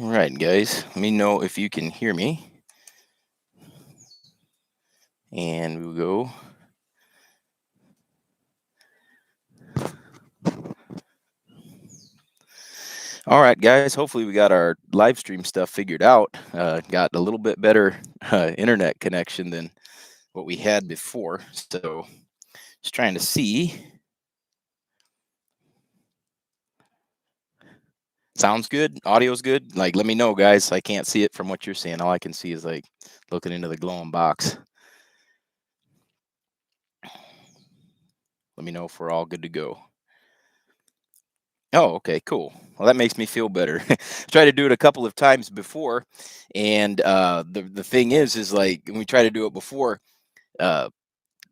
All right, guys. Let me know if you can hear me. And we'll go. All right, guys. Hopefully, we got our live stream stuff figured out. Got a little bit better internet connection than what we had before. So, just trying to see. Sounds good. Audio's good. Like, let me know, guys. I can't see it from what you're seeing. All I can see is like looking into the glowing box. Let me know if we're all good to go. Oh, okay, cool. Well, that makes me feel better. Tried to do it a couple of times before, and the thing is like when we try to do it before, uh,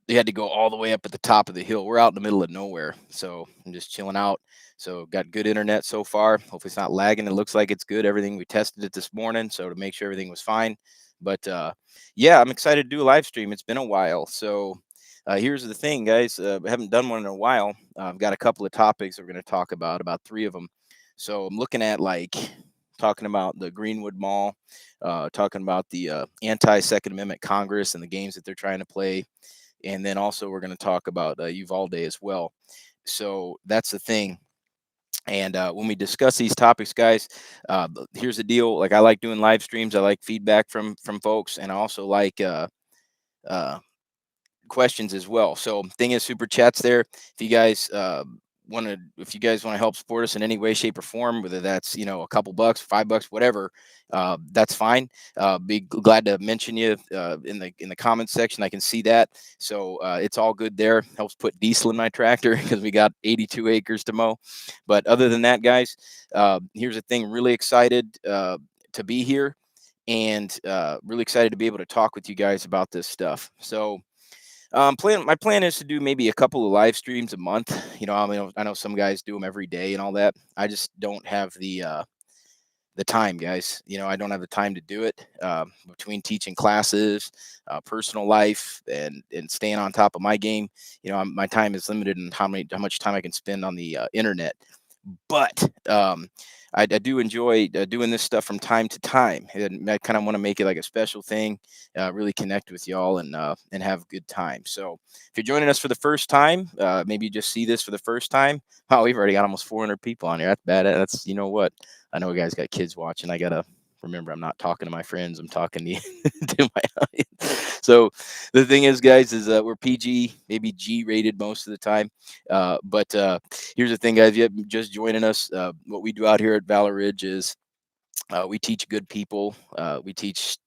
they had to go all the way up at the top of the hill. We're out in the middle of nowhere, so I'm just chilling out. So got good internet so far. Hopefully it's not lagging. It looks like it's good. Everything we tested it this morning, so to make sure everything was fine. But yeah, I'm excited to do a live stream. It's been a while, so. Here's the thing, guys. I haven't done one in a while. I've got a couple of topics we're going to talk about three of them. So I'm looking at like talking about the Greenwood Mall, talking about the anti-Second Amendment Congress and the games that they're trying to play, and then also we're going to talk about Uvalde as well. So that's the thing. And when we discuss these topics, guys, here's the deal. Like I like doing live streams. I like feedback from folks, and I also like uh, questions as well. So thing is, super chats there. If you guys if you guys want to help support us in any way, shape, or form, whether that's a couple bucks, $5, whatever, that's fine. Be glad to mention you in the comments section. I can see that, so it's all good there. Helps put diesel in my tractor because we got 82 acres to mow. But other than that, guys, here's the thing. Really excited to be here, and really excited to be able to talk with you guys about this stuff. So my plan is to do maybe a couple of live streams a month. I know some guys do them every day and all that. I just don't have the time, guys. I don't have the time to do it between teaching classes, personal life, and staying on top of my game. My time is limited in how much time I can spend on the internet. But I do enjoy doing this stuff from time to time, and I kind of want to make it like a special thing. Really connect with y'all and have a good time. So if you're joining us for the first time, maybe you just see this for the first time. Oh, we've already got almost 400 people on here. That's bad. That's what. I know you guys got kids watching. I gotta remember I'm not talking to my friends. I'm talking to to my audience. So the thing is, guys, is we're PG, maybe G rated most of the time. But here's the thing, guys. If you're just joining us, what we do out here at Valor Ridge is we teach good people. We teach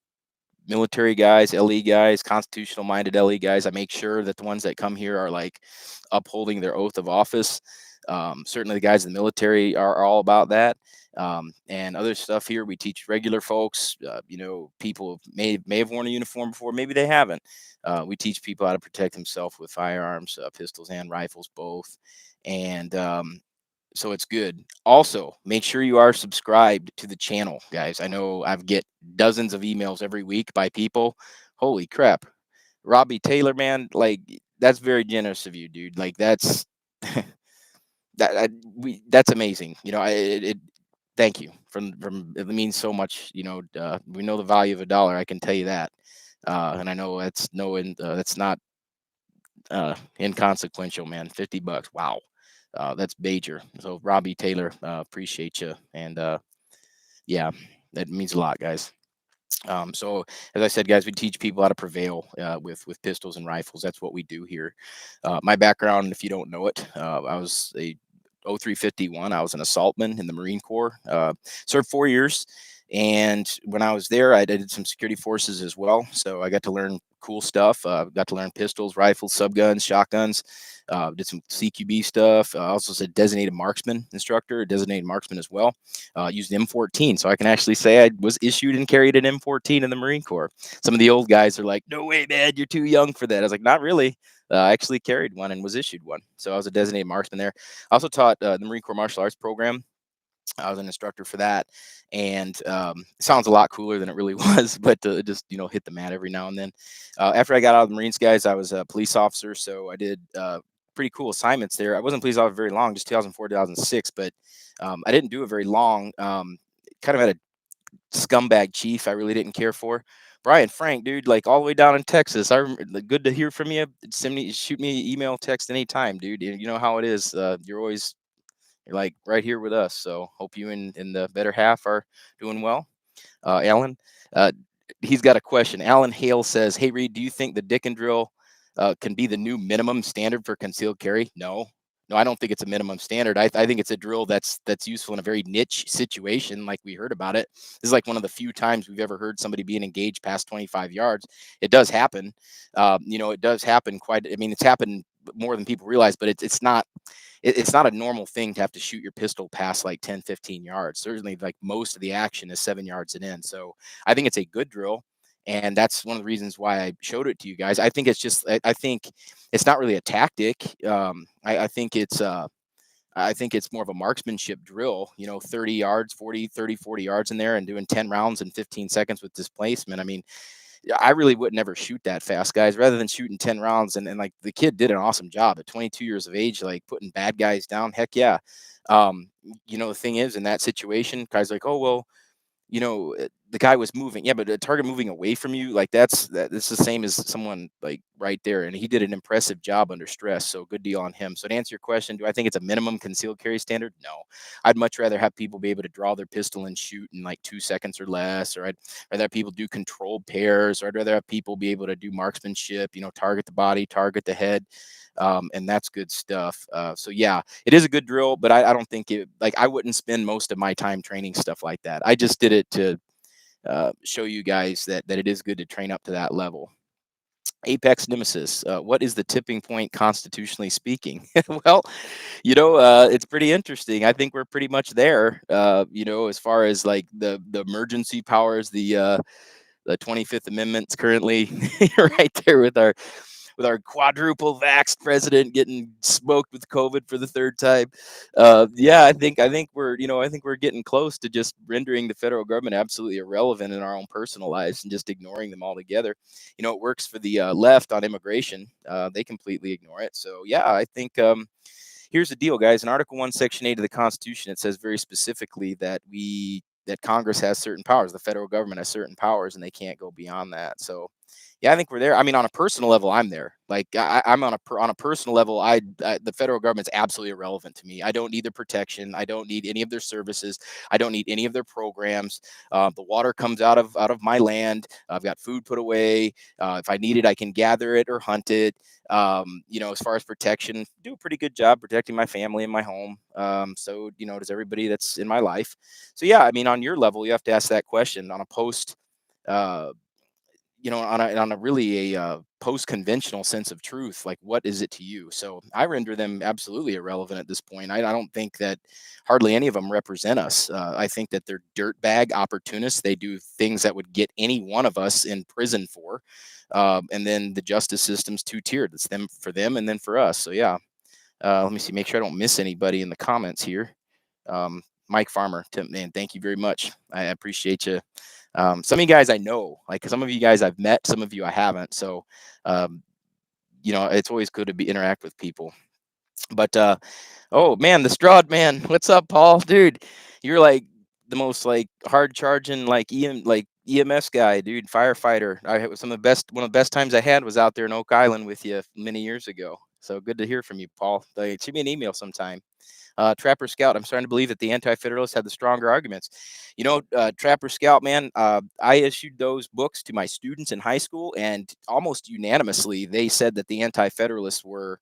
military guys, LE guys, constitutional minded LE guys. I make sure that the ones that come here are like upholding their oath of office. Certainly, the guys in the military are all about that. And other stuff here, we teach regular folks. People may have worn a uniform before, maybe they haven't. We teach people how to protect themselves with firearms, pistols, and rifles, both. And so it's good. Also, make sure you are subscribed to the channel, guys. I know I've get dozens of emails every week by people. Holy crap, Robbie Taylor, man, like that's very generous of you, dude. Like that's that's amazing. Thank you from it means so much. We know the value of a dollar. I can tell you that, and I know that's not inconsequential, man. $50, wow. That's major. So Robbie Taylor, appreciate you, and yeah, that means a lot, guys. So as I said, guys, we teach people how to prevail with pistols and rifles. That's what we do here. My background, if you don't know it, I was a 0351. I was an assaultman in the Marine Corps. Served 4 years. And when I was there, I did some security forces as well. So I got to learn cool stuff. Got to learn pistols, rifles, subguns, shotguns. Did some CQB stuff. I also was a designated marksman instructor, a designated marksman as well. Used M14. So I can actually say I was issued and carried an M14 in the Marine Corps. Some of the old guys are like, no way, man, you're too young for that. I was like, not really. I actually carried one and was issued one. So I was a designated marksman there. I also taught the Marine Corps martial arts program. I was an instructor for that, and it sounds a lot cooler than it really was, but it just hit the mat every now and then. After I got out of the Marines, guys, I was a police officer, so I did pretty cool assignments there. I wasn't police officer very long, just 2004, 2006, but I didn't do it very long. Kind of had a scumbag chief I really didn't care for. Brian Frank, dude, like all the way down in Texas. I remember, good to hear from you. Shoot me email, text anytime, dude. You know how it is. You're like right here with us. So hope you and the better half are doing well. Alan, uh, he's got a question. Alan Hale says, "Hey Reid, do you think the Dick and Drill can be the new minimum standard for concealed carry?" No, no, I don't think it's a minimum standard. I think it's a drill that's useful in a very niche situation, like we heard about it. This is like one of the few times we've ever heard somebody being engaged past 25 yards. It does happen. It does happen quite. I mean, it's happened more than people realize, but it's not a normal thing to have to shoot your pistol past like 10, 15 yards. Certainly, like most of the action is 7 yards and in. So I think it's a good drill. And that's one of the reasons why I showed it to you guys. I think it's just, I think it's not really a tactic. I think it's more of a marksmanship drill, 30 yards, 40 yards in there and doing 10 rounds in 15 seconds with displacement. I mean, I really would never shoot that fast, guys, rather than shooting 10 rounds. And like the kid did an awesome job at 22 years of age, like putting bad guys down. Heck yeah. The thing is, in that situation, guys like, oh, well, the guy was moving. Yeah, but a target moving away from you, like that's the same as someone like right there. And he did an impressive job under stress. So good deal on him. So to answer your question, do I think it's a minimum concealed carry standard? No. I'd much rather have people be able to draw their pistol and shoot in like 2 seconds or less, or I'd rather have people do controlled pairs, or I'd rather have people be able to do marksmanship, target the body, target the head. And that's good stuff. So yeah, it is a good drill, but I don't think I wouldn't spend most of my time training stuff like that. I just did it to show you guys that it is good to train up to that level. Apex Nemesis, what is the tipping point constitutionally speaking? Well, it's pretty interesting. I think we're pretty much there. As far as like the emergency powers, the 25th Amendment's currently right there with our quadruple vaxxed president getting smoked with COVID for the third time. Yeah, I think we're getting close to just rendering the federal government absolutely irrelevant in our own personal lives and just ignoring them altogether. It works for the left on immigration. They completely ignore it. So yeah, I think here's the deal, guys. In Article 1, Section 8 of the Constitution, it says very specifically that Congress has certain powers, the federal government has certain powers, and they can't go beyond that. So yeah, I think we're there. I mean, on a personal level, I'm there. Like I'm on a personal level. The federal government's absolutely irrelevant to me. I don't need their protection. I don't need any of their services. I don't need any of their programs. The water comes out of my land. I've got food put away. If I need it, I can gather it or hunt it. As far as protection, do a pretty good job protecting my family and my home. So does everybody that's in my life. So yeah, I mean, on your level, you have to ask that question on a post. Uh, on a really a post-conventional sense of truth, like what is it to you? So I render them absolutely irrelevant at this point. I don't think that hardly any of them represent us. I think that they're dirtbag opportunists. They do things that would get any one of us in prison for. And then the justice system's two-tiered. It's them for them and then for us. So yeah, let me see, make sure I don't miss anybody in the comments here. Mike Farmer, man, thank you very much. I appreciate you. Some of you guys I know, like some of you guys I've met, some of you I haven't. So, it's always good to interact with people. But oh man, the Strahd man, what's up, Paul? Dude, you're like the most like hard charging like EMS guy, dude, firefighter. I had one of the best times I had was out there in Oak Island with you many years ago. So good to hear from you, Paul. Shoot me an email sometime. Trapper Scout, I'm starting to believe that the Anti-Federalists had the stronger arguments. Trapper Scout, man, I issued those books to my students in high school, and almost unanimously, they said that the Anti-Federalists were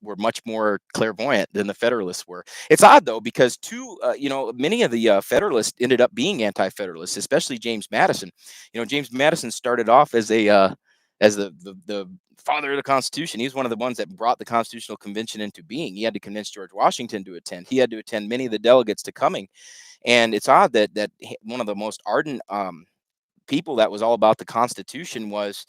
much more clairvoyant than the Federalists were. It's odd though, because many of the Federalists ended up being anti-Federalists, especially James Madison. James Madison started off as the father of the Constitution. He's one of the ones that brought the Constitutional Convention into being. He had to convince George Washington to attend. He had to attend many of the delegates to coming. And it's odd that one of the most ardent people that was all about the Constitution was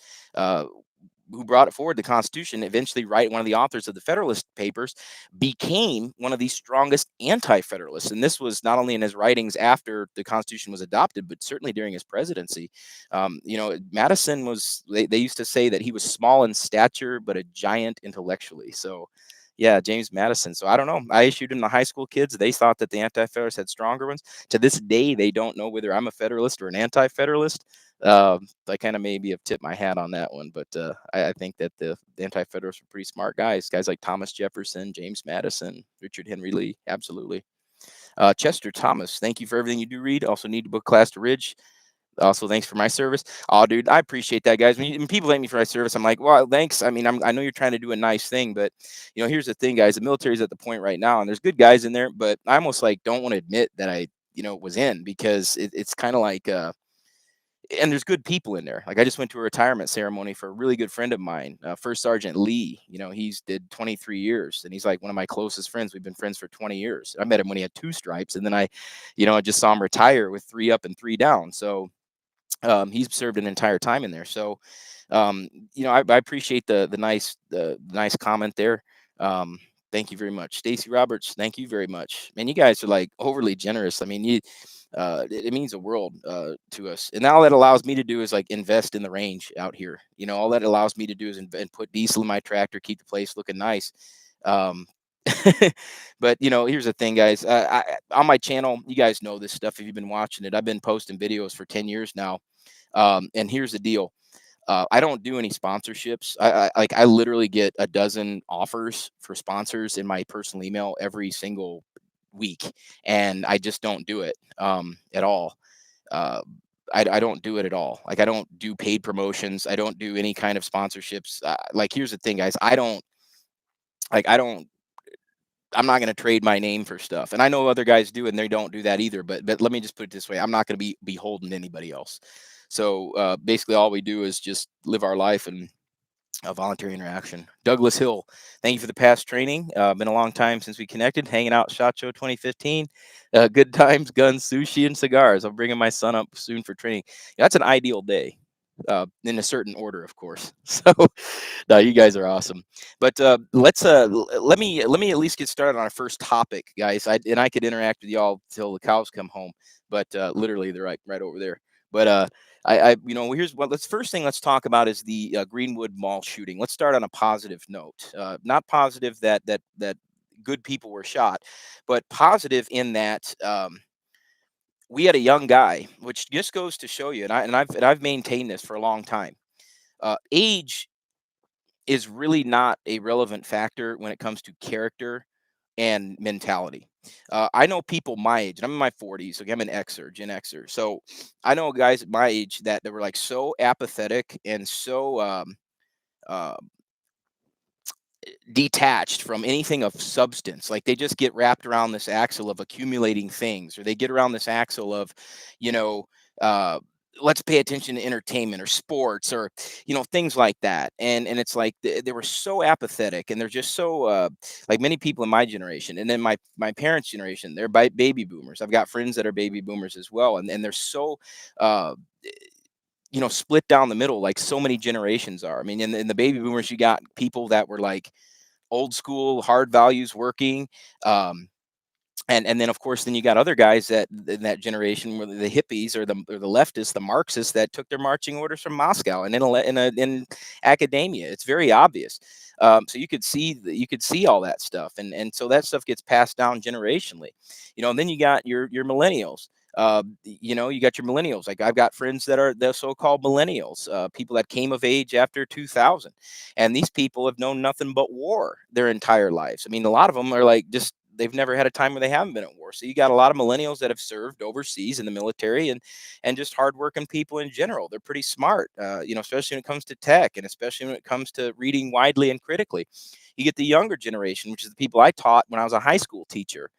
who brought it forward, the Constitution, eventually one of the authors of the Federalist Papers, became one of the strongest anti-Federalists. And this was not only in his writings after the Constitution was adopted, but certainly during his presidency. Madison they used to say that he was small in stature, but a giant intellectually. So, Yeah, James Madison. So I don't know. I issued them to high school kids. They thought that the Anti-Federalists had stronger ones. To this day, they don't know whether I'm a Federalist or an Anti-Federalist. I kind of maybe have tipped my hat on that one, but I think that the Anti-Federalists were pretty smart guys like Thomas Jefferson, James Madison, Richard Henry Lee. Absolutely. Chester Thomas, thank you for everything you do, Reid. Also need to book class to Ridge. Also, thanks for my service. Oh, dude, I appreciate that, guys. When people thank me for my service, I'm like, well, thanks. I mean, I know you're trying to do a nice thing, but here's the thing, guys. The military's at the point right now, and there's good guys in there, but I almost like don't want to admit that I, was in because it's kind of like, and there's good people in there. Like I just went to a retirement ceremony for a really good friend of mine, First Sergeant Lee. He's did 23 years, and he's like one of my closest friends. We've been friends for 20 years. I met him when he had 2 stripes, and then I just saw him retire with 3 up and 3 down. So he's served an entire time in there. So, I appreciate the nice comment there. Thank you very much, Stacy Roberts. Thank you very much, man. You guys are like overly generous. I mean, it means the world to us. And all that allows me to do is like invest in the range out here. All that allows me to do is and put diesel in my tractor, keep the place looking nice. Um, but here's the thing, guys. On my channel, you guys know this stuff if you've been watching it. I've been posting videos for 10 years now. And here's the deal. I don't do any sponsorships. I literally get a dozen offers for sponsors in my personal email every single week, and I just don't do it at all. Uh, I don't do it at all. Like I don't do paid promotions. I don't do any kind of sponsorships. Like here's the thing, guys. I don't. I'm not going to trade my name for stuff, and I know other guys do, and they don't do that either. But let me just put it this way: I'm not going to be beholden to anybody else. So basically, all we do is just live our life and a voluntary interaction. Douglas Hill, thank you for the past training. Been a long time since we connected. Hanging out SHOT Show 2015. Good times, guns, sushi, and cigars. I'm bringing my son up soon for training. That's an ideal day. In a certain order, of course. So, no, you guys are awesome. But let me at least get started on our first topic, guys. I could interact with y'all till the cows come home, but literally they're right over there. But here's what. Let's talk about is the Greenwood mall shooting. Let's start on a positive note. Not positive that good people were shot, but positive in that we had a young guy, which just goes to show you, and I've maintained this for a long time. Age is really not a relevant factor when it comes to character and mentality. I know people my age, and I'm in my 40s, so I'm an Xer, Gen Xer. So I know guys at my age that were like so apathetic and so uh, detached from anything of substance. Like they just get wrapped around this axle of accumulating things, or they get around this axle of, you know, uh, let's pay attention to entertainment or sports or things like that. And it's like they were so apathetic, and they're just so like many people in my generation, and then my parents' generation, they're baby boomers. I've got friends that are baby boomers as well, and they're so uh, split down the middle like so many generations are. I mean, in the baby boomers, you got people that were like old school, hard values working. Um, and then of course then you got other guys that in that generation were the hippies or the leftists, the Marxists that took their marching orders from Moscow and in academia. It's very obvious. So you could see all that stuff, and so that stuff gets passed down generationally. And then you got your millennials. You got your millennials. Like I've got friends that are the so-called millennials, people that came of age after 2000, and these people have known nothing but war their entire lives. I mean, a lot of them are like just they've never had a time where they haven't been at war. So you got a lot of millennials that have served overseas in the military and just hardworking people in general. They're pretty smart, especially when it comes to tech and especially when it comes to reading widely and critically. You get the younger generation, which is the people I taught when I was a high school teacher.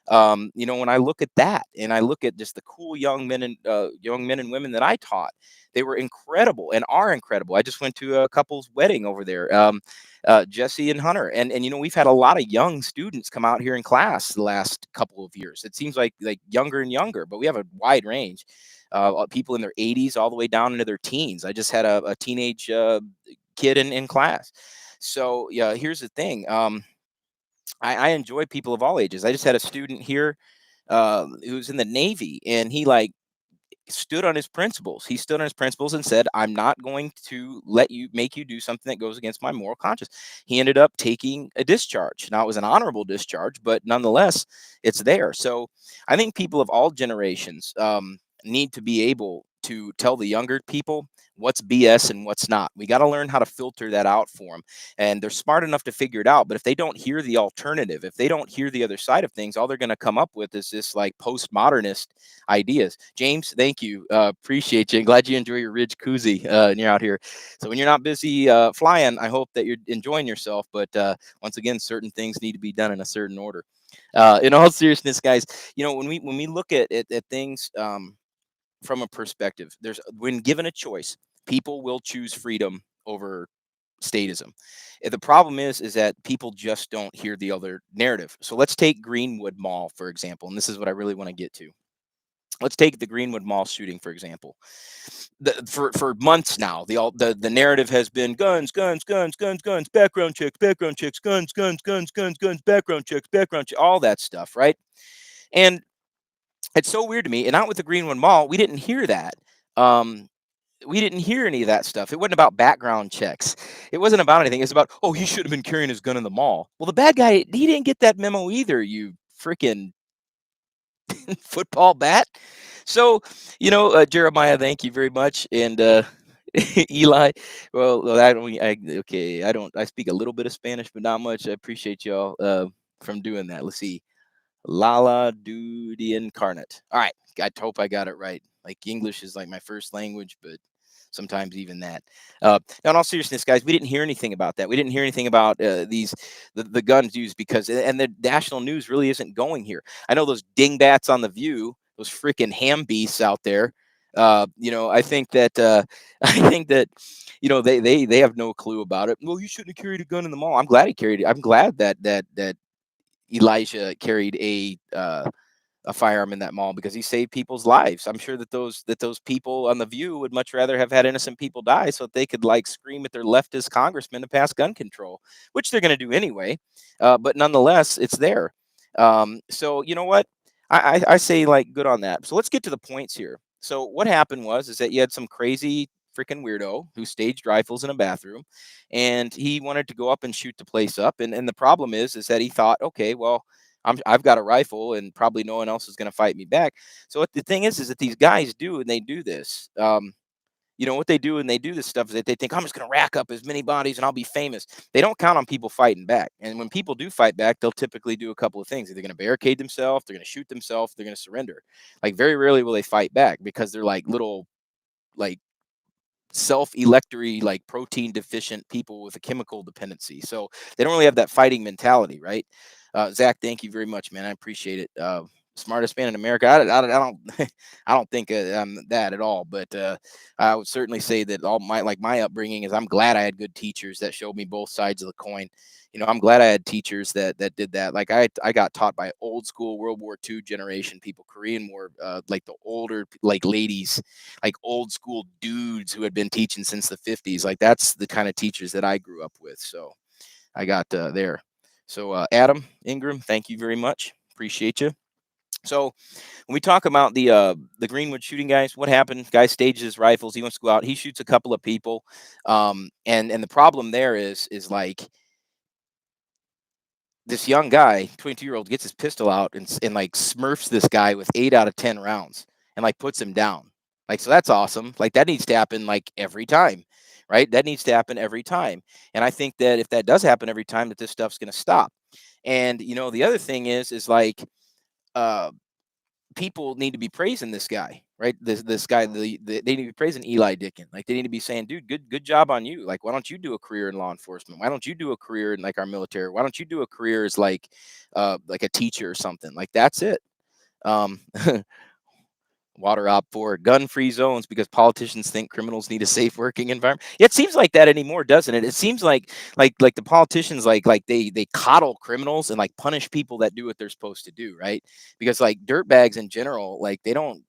When I look at that and I look at just the cool young men and women that I taught, they were incredible and are incredible. I just went to a couple's wedding over there, Jesse and Hunter, and we've had a lot of young students come out here in class the last couple of years. It seems like younger and younger, but we have a wide range. People in their 80s all the way down into their teens. I just had a teenage kid in class. So yeah, here's the thing. I enjoy people of all ages. I just had a student here who's in the Navy, and he like stood on his principles. He stood on his principles and said, I'm not going to make you do something that goes against my moral conscience. He ended up taking a discharge. Now, it was an honorable discharge, but nonetheless, it's there. So I think people of all generations need to be able to tell the younger people what's BS and what's not. We got to learn how to filter that out for them. And they're smart enough to figure it out. But if they don't hear the alternative, if they don't hear the other side of things, all they're going to come up with is this like postmodernist ideas. James, thank you. Appreciate you. Glad you enjoy your Ridge koozie and you're out here. So when you're not busy flying, I hope that you're enjoying yourself. But once again, certain things need to be done in a certain order. In all seriousness, guys, when we look at things from a perspective, when given a choice, people will choose freedom over statism. The problem is that people just don't hear the other narrative. So let's take Greenwood Mall, for example, and this is what I really want to get to. Let's take the Greenwood Mall shooting, for example. For months now, the narrative has been guns, guns, guns, guns, guns, background checks, guns, guns, guns, guns, guns, background checks, all that stuff, right? And it's so weird to me. And out with the Greenwood Mall, we didn't hear that. We didn't hear any of that stuff. It wasn't about background checks. It wasn't about anything. It's about, oh, he should have been carrying his gun in the mall. Well, the bad guy, he didn't get that memo either, you freaking football bat. So, Jeremiah, thank you very much. And Eli, well, I speak a little bit of Spanish, but not much. I appreciate y'all from doing that. Let's see. Lala Dude Incarnate. All right. I hope I got it right. Like English is like my first language, but sometimes even that. Now, in all seriousness, guys, we didn't hear anything about that. We didn't hear anything about the guns used because, and the national news really isn't going here. I know those dingbats on The View, those freaking ham beasts out there. I think that they have no clue about it. Well, you shouldn't have carried a gun in the mall. I'm glad he carried it. I'm glad that Elijah carried a firearm in that mall because he saved people's lives. I'm sure that those people on The View would much rather have had innocent people die so that they could like scream at their leftist congressman to pass gun control, which they're going to do anyway. But nonetheless, it's there. So you know what? I say like good on that. So let's get to the points here. So what happened is that you had some crazy freaking weirdo who staged rifles in a bathroom, and he wanted to go up and shoot the place up. And the problem is that he thought, okay, well, I've got a rifle and probably no one else is going to fight me back. So what the thing is that these guys do, and they do this. What they do and they do this stuff is that they think I'm just going to rack up as many bodies and I'll be famous. They don't count on people fighting back. And when people do fight back, they'll typically do a couple of things. They're going to barricade themselves, they're going to shoot themselves, they're going to surrender. Like very rarely will they fight back because they're like little like self-electory, like protein deficient people with a chemical dependency. So they don't really have that fighting mentality, right? Zach, thank you very much, man. I appreciate it. Smartest man in America. I don't I don't think I'm that at all, but I would certainly say that all my upbringing is I'm glad I had good teachers that showed me both sides of the coin. I'm glad I had teachers that did that. Like I got taught by old school World War II generation people, Korean War, like the older like ladies, like old school dudes who had been teaching since the 50s. Like that's the kind of teachers that I grew up with. So I got there. So Adam Ingram, thank you very much. Appreciate you. So when we talk about the Greenwood shooting, guys, what happened? Guy stages his rifles. He wants to go out. He shoots a couple of people, and the problem there is like this young guy, 22-year-old, gets his pistol out and like smurfs this guy with 8 out of 10 rounds and like puts him down. Like, so that's awesome. Like that needs to happen like every time, right? That needs to happen every time. And I think that if that does happen every time, that this stuff's going to stop. And the other thing is like people need to be praising this guy, right? This guy, they need to be praising Eli Dickin. Like they need to be saying, dude, good job on you. Like, why don't you do a career in law enforcement? Why don't you do a career in like our military? Why don't you do a career as like a teacher or something? Like that's it. Water op for gun-free zones because politicians think criminals need a safe working environment. Yeah, it seems like that anymore, doesn't it? It seems like the politicians like they coddle criminals and like punish people that do what they're supposed to do, right? Because like dirtbags in general, like they don't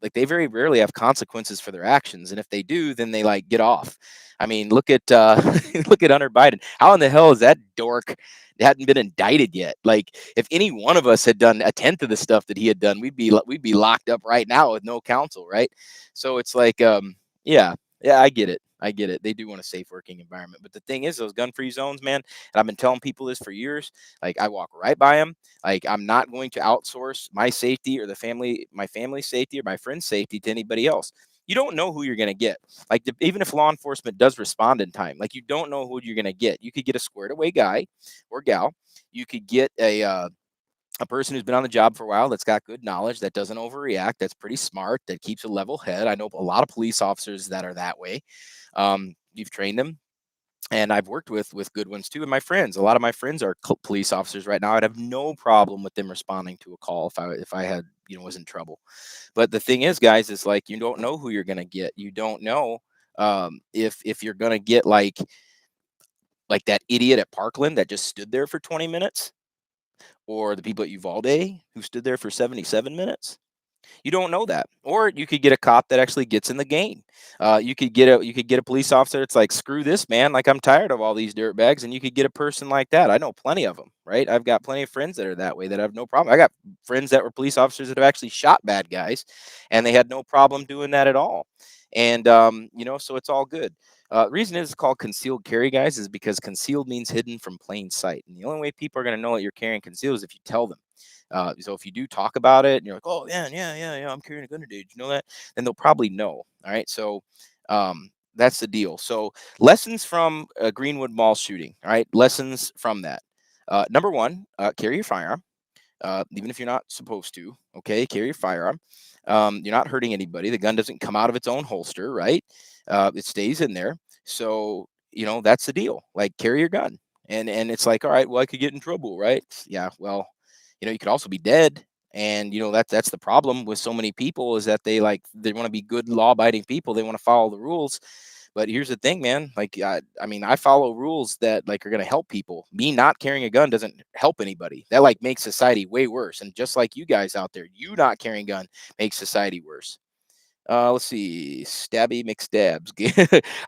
like they very rarely have consequences for their actions, and if they do, then they like get off. I mean, look at look at Hunter Biden. How in the hell is that dork hadn't been indicted yet? Like, if any one of us had done a tenth of the stuff that he had done, we'd be locked up right now with no counsel, right? So it's like, yeah, yeah, I get it. I get it. They do want a safe working environment, but the thing is, those gun-free zones, man. And I've been telling people this for years. Like, I walk right by them. Like, I'm not going to outsource my safety or my family's safety or my friend's safety to anybody else. You don't know who you're going to get. Like, even if law enforcement does respond in time, like, you don't know who you're going to get. You could get a squared away guy or gal. You could get a person who's been on the job for a while, that's got good knowledge, that doesn't overreact, that's pretty smart, that keeps a level head. I know a lot of police officers that are that way. You've trained them, and I've worked with good ones too. And my friends, a lot of my friends are police officers right now. I'd have no problem with them responding to a call if I had, was in trouble. But the thing is, guys, is like, you don't know who you're gonna get. You don't know if you're gonna get like that idiot at Parkland that just stood there for 20 minutes, or the people at Uvalde who stood there for 77 minutes. You don't know that. Or you could get a cop that actually gets in the game. You could get a police officer that's like, screw this, man. Like, I'm tired of all these dirt bags. And you could get a person like that. I know plenty of them, right? I've got plenty of friends that are that way that have no problem. I got friends that were police officers that have actually shot bad guys, and they had no problem doing that at all. And so it's all good. The reason it's called concealed carry, guys, is because concealed means hidden from plain sight. And the only way people are going to know that you're carrying concealed is if you tell them. So if you do talk about it and you're like, oh, yeah, yeah, yeah, yeah, I'm carrying a gun today, did you know that? Then they'll probably know. All right. So that's the deal. So lessons from a Greenwood Mall shooting. All right. Lessons from that. Number one, carry your firearm, even if you're not supposed to. Okay. Carry your firearm. You're not hurting anybody. The gun doesn't come out of its own holster, right? It stays in there. So, that's the deal. Like, carry your gun. And it's like, all right, well, I could get in trouble, right? Yeah, well, you could also be dead. And that's the problem with so many people, is that they want to be good law-abiding people. They want to follow the rules. But here's the thing, man. Like, I mean, I follow rules that like are going to help people. Me not carrying a gun doesn't help anybody. That like makes society way worse. And just like you guys out there, you not carrying a gun makes society worse. Let's see. Stabby McStabs.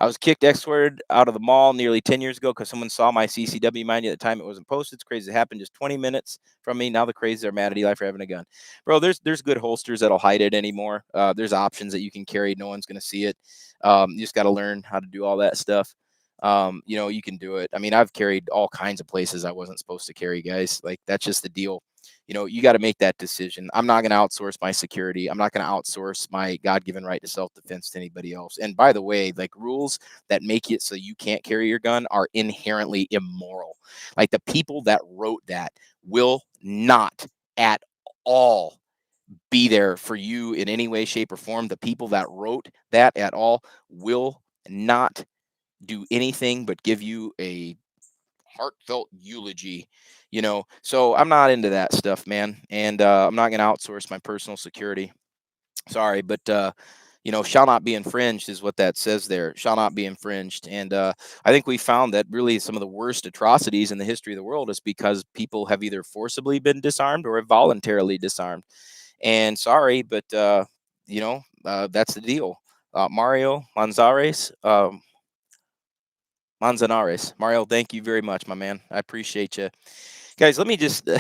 I was kicked X word out of the mall nearly 10 years ago because someone saw my CCW. Mind you, at the time it wasn't posted. It's crazy. It happened just 20 minutes from me. Now the crazies are mad at Eli for having a gun. Bro, there's good holsters that'll hide it anymore. There's options that you can carry. No one's going to see it. You just got to learn how to do all that stuff. You can do it. I mean, I've carried all kinds of places I wasn't supposed to carry, guys. Like, that's just the deal. You got to make that decision. I'm not going to outsource my security. I'm not going to outsource my God-given right to self-defense to anybody else. And by the way, like, rules that make it so you can't carry your gun are inherently immoral. Like, the people that wrote that will not at all be there for you in any way, shape, or form. The people that wrote that at all will not do anything but give you a heartfelt eulogy. So I'm not into that stuff, man. And I'm not going to outsource my personal security. Sorry, but shall not be infringed is what that says there. Shall not be infringed. And I think we found that really some of the worst atrocities in the history of the world is because people have either forcibly been disarmed or have voluntarily disarmed. And sorry, but that's the deal. Mario Manzares, Manzanares. Mario, thank you very much, my man. I appreciate you. Guys, let me just, we're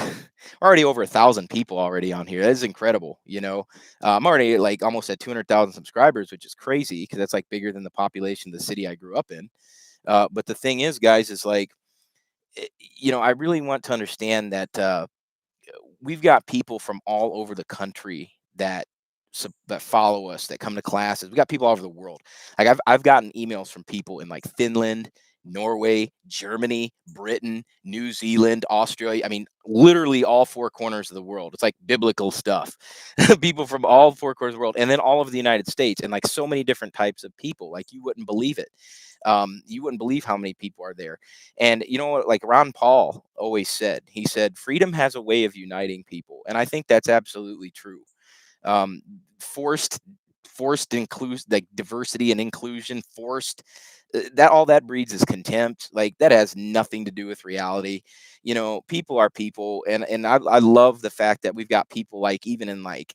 already over 1,000 people already on here. That is incredible. I'm already like almost at 200,000 subscribers, which is crazy because that's like bigger than the population of the city I grew up in. But the thing is, guys, is like, I really want to understand that we've got people from all over the country that follow us, that come to classes. We got people all over the world. Like, I've gotten emails from people in like Finland, Norway, Germany, Britain, New Zealand, Australia. I mean, literally all four corners of the world. It's like biblical stuff. People from all four corners of the world, and then all over the United States, and like so many different types of people. Like, you wouldn't believe it. You wouldn't believe how many people are there. And you know what, like Ron Paul always said, he said, freedom has a way of uniting people. And I think that's absolutely true. um, forced include like diversity and inclusion, forced that all that breeds is contempt. Like, that has nothing to do with reality. People are people. And I love the fact that we've got people like, even in like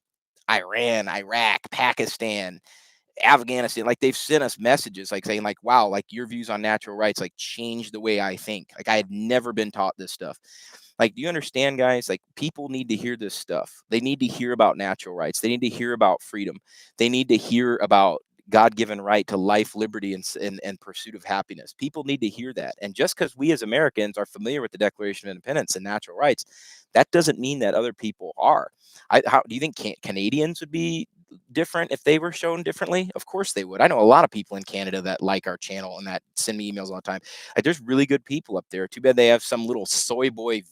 Iran, Iraq, Pakistan, Afghanistan, like they've sent us messages like saying like, wow, like your views on natural rights like changed the way I think. Like I had never been taught this stuff. Like, do you understand, guys? Like people need to hear this stuff. They need to hear about natural rights. They need to hear about freedom. They need to hear about God-given right to life, liberty, and pursuit of happiness. People need to hear that. And just because we as Americans are familiar with the Declaration of Independence and natural rights, that doesn't mean that other people are. How do you think Canadians would be different if they were shown differently? Of course they would. I know a lot of people in Canada that like our channel and that send me emails all the time. Like, there's really good people up there. Too bad they have some little soy boy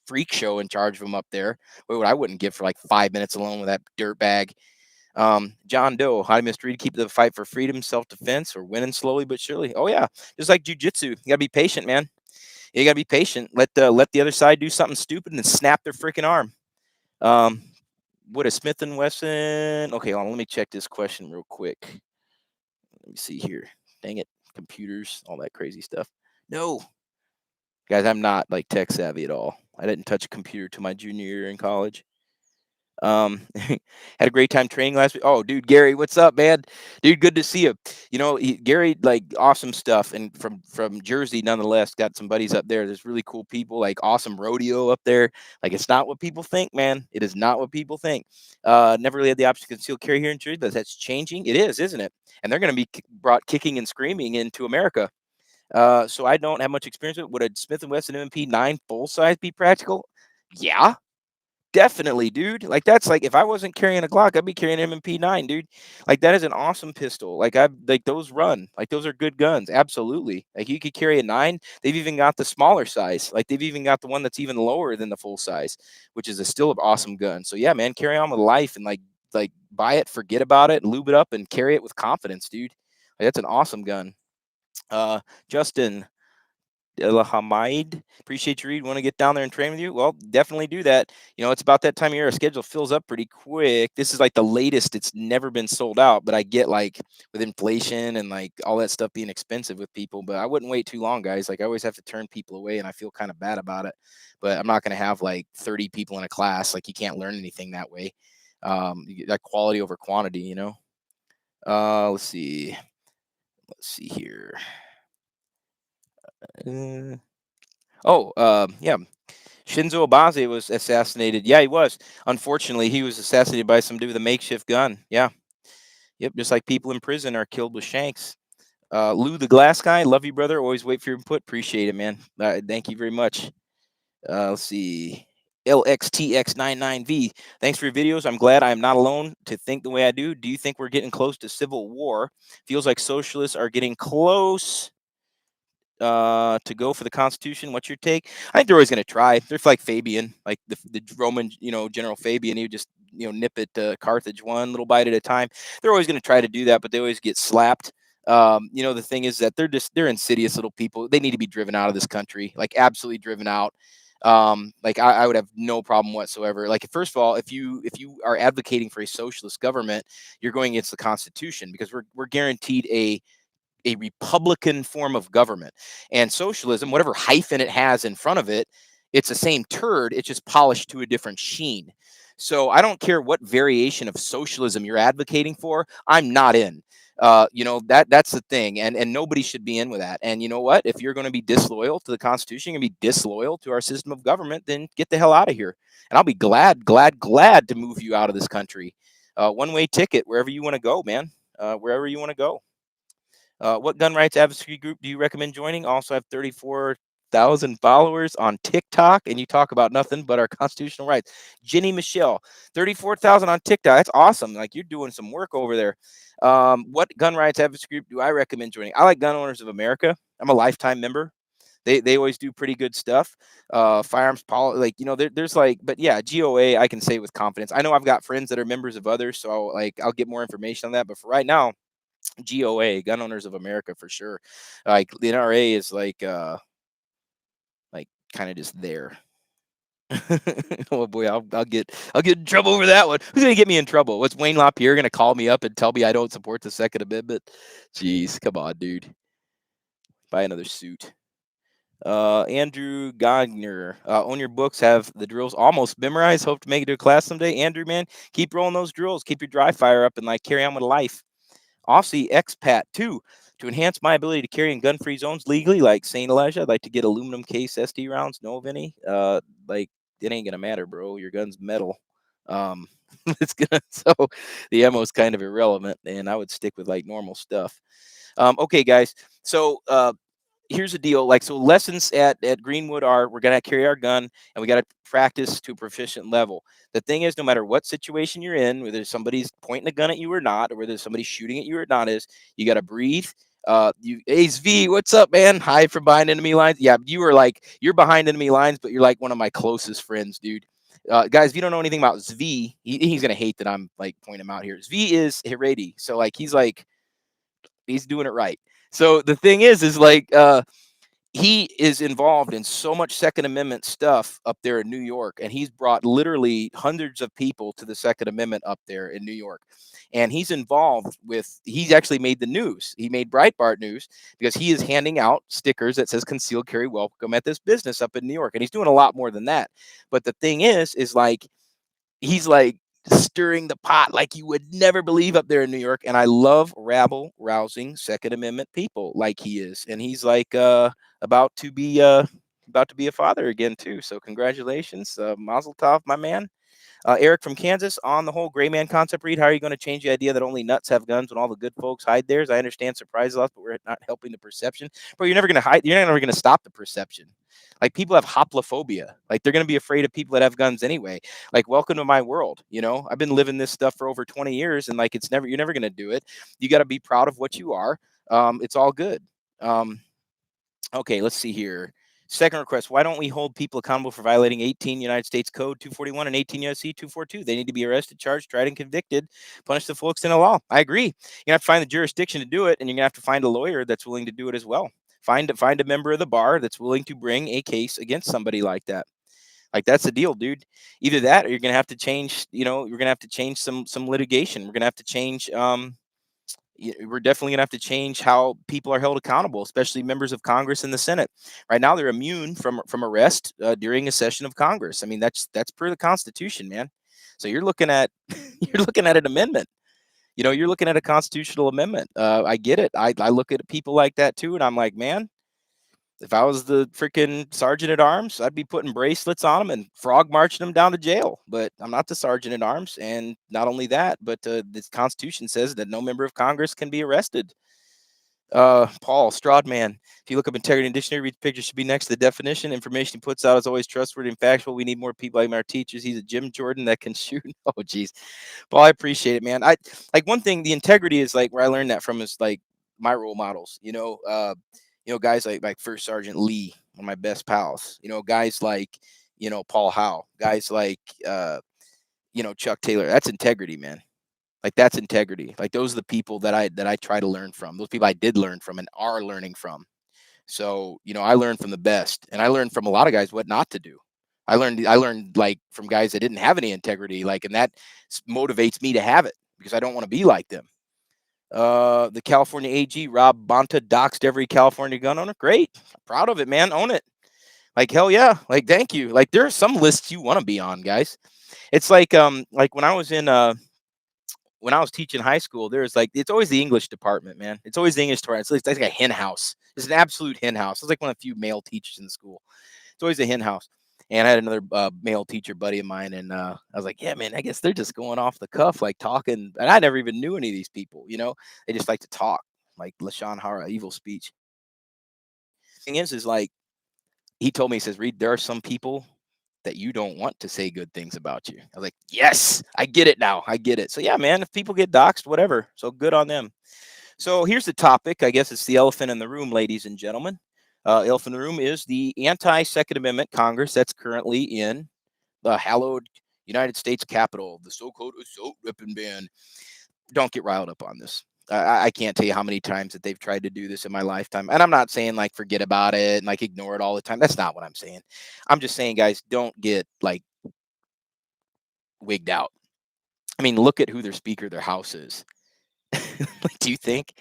freak show in charge of them up there. What I wouldn't give for like 5 minutes alone with that dirtbag. John Doe, how do Mr. Reid keep the fight for freedom, self-defense, or winning slowly but surely? Oh yeah, just like jujitsu, you gotta be patient, man. You gotta be patient. Let the other side do something stupid and snap their freaking arm. What is Smith and Wesson? Okay, hold on, let me check this question real quick. Let me see here. Dang it, computers, all that crazy stuff. No, guys, I'm not like tech savvy at all. I didn't touch a computer till my junior year in college. Had a great time training last week. Oh, dude, Gary, what's up, man? Dude, good to see you. You know, Gary, like awesome stuff, and from Jersey, nonetheless. Got some buddies up there. There's really cool people, like awesome rodeo up there. Like it's not what people think, man. It is not what people think. Never really had the option to conceal carry here in Jersey, but that's changing. It is, isn't it? And they're going to be brought kicking and screaming into America. So I don't have much experience with it. Would a Smith and Wesson M&P 9 full size be practical? Yeah, definitely, dude. Like that's like if I wasn't carrying a Glock, I'd be carrying an MP9, dude. Like that is an awesome pistol. Like I like those run. Like those are good guns. Absolutely. Like you could carry a 9. They've even got the smaller size. Like they've even got the one that's even lower than the full size, which is still an awesome gun. So yeah, man, carry on with life and like buy it, forget about it, lube it up and carry it with confidence, dude. Like that's an awesome gun. Justin Elhamide, appreciate you, Reid. Want to get down there and train with you? Well, definitely do that. You know, it's about that time of year. Our schedule fills up pretty quick. This is like the latest it's never been sold out, but I get like with inflation and like all that stuff being expensive with people, but I wouldn't wait too long, guys. Like I always have to turn people away and I feel kind of bad about it, but I'm not going to have like 30 people in a class. Like you can't learn anything that way. That quality over quantity, you know? Let's see. Let's see here. Yeah. Shinzo Abaze was assassinated. Yeah, he was. Unfortunately, he was assassinated by some dude with a makeshift gun. Yeah. Yep. Just like people in prison are killed with shanks. Lou the Glass Guy, love you, brother. Always wait for your input. Appreciate it, man. Thank you very much. Let's see. LXTX99V. Thanks for your videos. I'm glad I am not alone to think the way I do. Do you think we're getting close to civil war? Feels like socialists are getting close to go for the Constitution. What's your take? I think they're always going to try. They're like Fabian, like the Roman, General Fabian. He would just nip at Carthage one little bite at a time. They're always going to try to do that, but they always get slapped. The thing is that they're insidious little people. They need to be driven out of this country, like absolutely driven out. Like I would have no problem whatsoever. Like first of all, if you are advocating for a socialist government, you're going against the Constitution because we're guaranteed a Republican form of government. And socialism, whatever hyphen it has in front of it, it's the same turd. It's just polished to a different sheen. So I don't care what variation of socialism you're advocating for. I'm not in. That's the thing, and nobody should be in with that. And you know what? If you're going to be disloyal to the Constitution, you're going to be disloyal to our system of government, then get the hell out of here. And I'll be glad to move you out of this country. One-way ticket wherever you want to go, man. Wherever you want to go. What gun rights advocacy group do you recommend joining? Also have 34,000 followers on TikTok, and you talk about nothing but our constitutional rights. Jenny Michelle, 34,000 on TikTok. That's awesome. Like you're doing some work over there. What gun rights advocacy group do I recommend joining? I like Gun Owners of America. I'm a lifetime member. They always do pretty good stuff. Firearms, there's like, but yeah, GOA I can say with confidence. I know I've got friends that are members of others, so I'll get more information on that. But for right now, GOA, Gun Owners of America, for sure. Like the NRA is like kind of just there. Oh boy, I'll get in trouble over that one. Who's gonna get me in trouble? What's Wayne LaPierre gonna call me up and tell me I don't support the Second Amendment? Jeez, come on, dude. Buy another suit. Andrew Gagner, own your books, have the drills almost memorized. Hope to make it to a class someday. Andrew, man, keep rolling those drills. Keep your dry fire up and like carry on with life. Aussie expat 2. To enhance my ability to carry in gun-free zones legally, like St. Elijah, I'd like to get aluminum case SD rounds. Know of any? Like it ain't gonna matter, bro. Your gun's metal. Um, it's gonna so the ammo is kind of irrelevant, and I would stick with like normal stuff. Okay, guys. So here's the deal. Like, so lessons at Greenwood are we're gonna carry our gun and we gotta practice to a proficient level. The thing is, no matter what situation you're in, whether somebody's pointing a gun at you or not, or whether somebody's shooting at you or not, is you gotta breathe. Ace V, what's up, man? Hide from behind enemy lines. Yeah, you are like you're behind enemy lines, but you're like one of my closest friends, dude. Guys, if you don't know anything about Zvi, he's gonna hate that I'm like pointing him out here. Zvi is Reid, so like he's doing it right. So the thing is like he is involved in so much Second Amendment stuff up there in New York, and he's brought literally hundreds of people to the Second Amendment up there in New York. And he's involved with, he's actually made the news. He made Breitbart news because he is handing out stickers that says concealed carry welcome at this business up in New York. And he's doing a lot more than that. But the thing is like, he's like stirring the pot like you would never believe up there in New York. And I love rabble rousing Second Amendment people like he is. And he's like about to be a father again too. So congratulations, Mazel Tov, my man. Eric from Kansas, on the whole gray man concept, Reid, how are you going to change the idea that only nuts have guns when all the good folks hide theirs? I understand surprise loss, but we're not helping the perception. But you're never going to hide. You're never going to stop the perception. Like people have hoplophobia. Like they're going to be afraid of people that have guns anyway. Like welcome to my world. You know, I've been living this stuff for over 20 years, and like you're never going to do it. You got to be proud of what you are. It's all good. Um, Okay, let's see here. Second request: why don't we hold people accountable for violating 18 United States Code 241 and 18 USC 242? They need to be arrested, charged, tried, and convicted. Punish the full extent of law. I agree. You have to find the jurisdiction to do it, and you're gonna have to find a lawyer that's willing to do it as well. Find a member of the bar that's willing to bring a case against somebody like that. Like that's the deal, dude. Either that, or you're gonna have to change. You know, you're gonna have to change some litigation. We're gonna have to change. We're definitely going to have to change how people are held accountable, especially members of Congress and the Senate. Right now, they're immune from arrest during a session of Congress. I mean, that's per the Constitution, man. So you're looking at you're looking at an amendment. You know, you're looking at a constitutional amendment. I get it. I look at people like that too, and I'm like, man, if I was the freaking sergeant at arms, I'd be putting bracelets on them and frog marching them down to jail. But I'm not the sergeant at arms, and not only that, but the Constitution says that no member of Congress can be arrested. Paul Strawdman, if you look up integrity in dictionary, read the picture should be next to the definition. Information he puts out is always trustworthy and factual. We need more people like our teachers. He's a Jim Jordan that can shoot. Oh, geez, Paul, I appreciate it, man. I like one thing. The integrity is like where I learned that from is like my role models. Guys like First Sergeant Lee, one of my best pals. You know, guys like Paul Howe, guys like Chuck Taylor. That's integrity, man. Like that's integrity. Like those are the people that I try to learn from. Those people I did learn from and are learning from. So, I learned from the best, and I learned from a lot of guys what not to do. I learned like from guys that didn't have any integrity, like, and that motivates me to have it because I don't want to be like them. The California AG, Rob Bonta, doxed every California gun owner. Great. Proud of it, man. Own it. Like, hell yeah. Like, thank you. Like, there are some lists you want to be on, guys. It's like when I was teaching high school, there's like, it's always the English department, man. It's always the English department. It's like a hen house. It's an absolute hen house. It's like one of the few male teachers in the school. It's always a hen house. And I had another male teacher buddy of mine, and I was like, yeah, man, I guess they're just going off the cuff, like talking. And I never even knew any of these people, They just like to talk, like Lashon Hara, evil speech. Thing is like, he told me, he says, Reid, there are some people that you don't want to say good things about you. I was like, yes, I get it now. I get it. So yeah, man, if people get doxxed, whatever. So good on them. So here's the topic. I guess it's the elephant in the room, ladies and gentlemen. Elephant in the room is the anti-Second Amendment Congress that's currently in the hallowed United States Capitol, the so-called assault weapon ban. Don't get riled up on this. I can't tell you how many times that they've tried to do this in my lifetime. And I'm not saying like forget about it and like ignore it all the time. That's not what I'm saying. I'm just saying, guys, don't get like wigged out. I mean, look at who their speaker of their house is. Like, do you think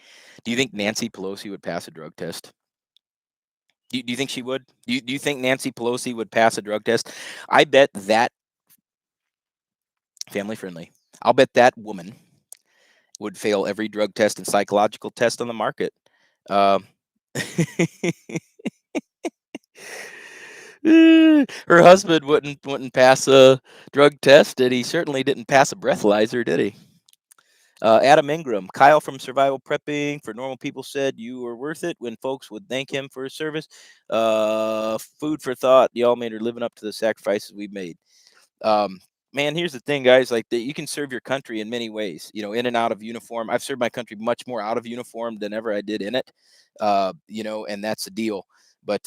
Nancy Pelosi would pass a drug test? Do you think she would? Do you think Nancy Pelosi would pass a drug test? I bet that family friendly. I'll bet that woman would fail every drug test and psychological test on the market. Um, her husband wouldn't pass a drug test, and he certainly didn't pass a breathalyzer, did he? Adam Ingram, Kyle from Survival Prepping for Normal People said you were worth it when folks would thank him for his service. Food for thought. Y'all made her living up to the sacrifices we made. Um, Man, here's the thing, guys. Like you can serve your country in many ways. You know, in and out of uniform. I've served my country much more out of uniform than ever I did in it. You know, and that's the deal. But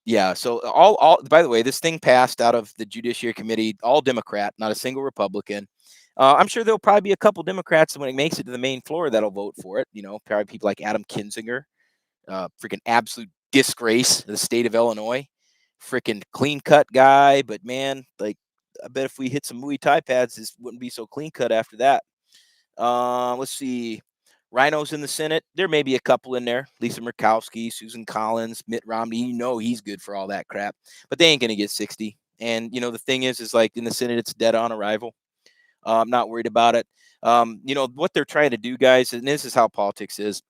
yeah, so all by the way, this thing passed out of the Judiciary Committee, all Democrat, not a single Republican. I'm sure there'll probably be a couple Democrats when it makes it to the main floor that'll vote for it. You know, probably people like Adam Kinzinger, freaking absolute disgrace to the state of Illinois, freaking clean cut guy. But man, like, I bet if we hit some Muay Thai pads, this wouldn't be so clean cut after that. Let's see. Rhinos in the Senate. There may be a couple in there. Lisa Murkowski, Susan Collins, Mitt Romney. You know he's good for all that crap. But they ain't going to get 60. And, you know, the thing is like in the Senate, it's dead on arrival. I'm not worried about it. You know, what they're trying to do, guys, and this is how politics is.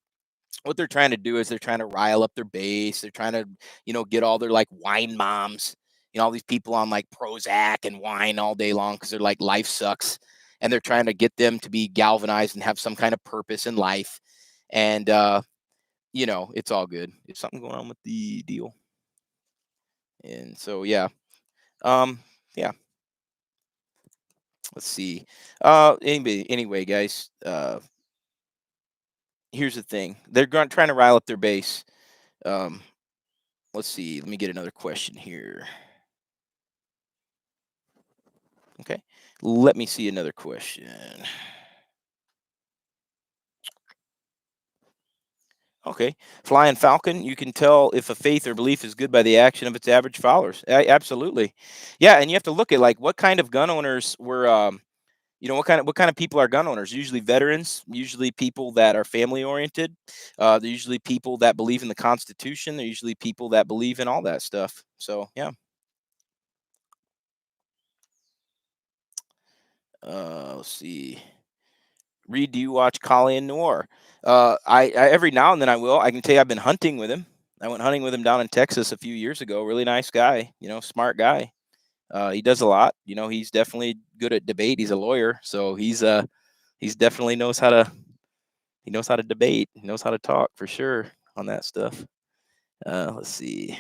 What they're trying to do is they're trying to rile up their base. They're trying to, you know, get all their like wine moms, you know, all these people on like Prozac and wine all day long because they're like life sucks. And they're trying to get them to be galvanized and have some kind of purpose in life. And, you know, it's all good. There's something going on with the deal. And so, yeah. Um, yeah. Let's see. Anyway, guys, here's the thing. They're trying to rile up their base. Um, let's see. Let me get another question here. Okay. Let me see another question. Okay. Flying Falcon, you can tell if a faith or belief is good by the action of its average followers. Absolutely. Yeah, and you have to look at like what kind of gun owners were you know, what kind of people are gun owners? Usually veterans, usually people that are family oriented. They're usually people that believe in the Constitution. They're usually people that believe in all that stuff. So, yeah. Let's see. Reid, do you watch Colleen Noir? I every now and then I will. I can tell you I've been hunting with him. I went hunting with him down in Texas a few years ago. Really nice guy, you know, smart guy. He does a lot. You know, he's definitely good at debate. He's a lawyer, so he's definitely knows how to debate. He knows how to talk for sure on that stuff. Let's see.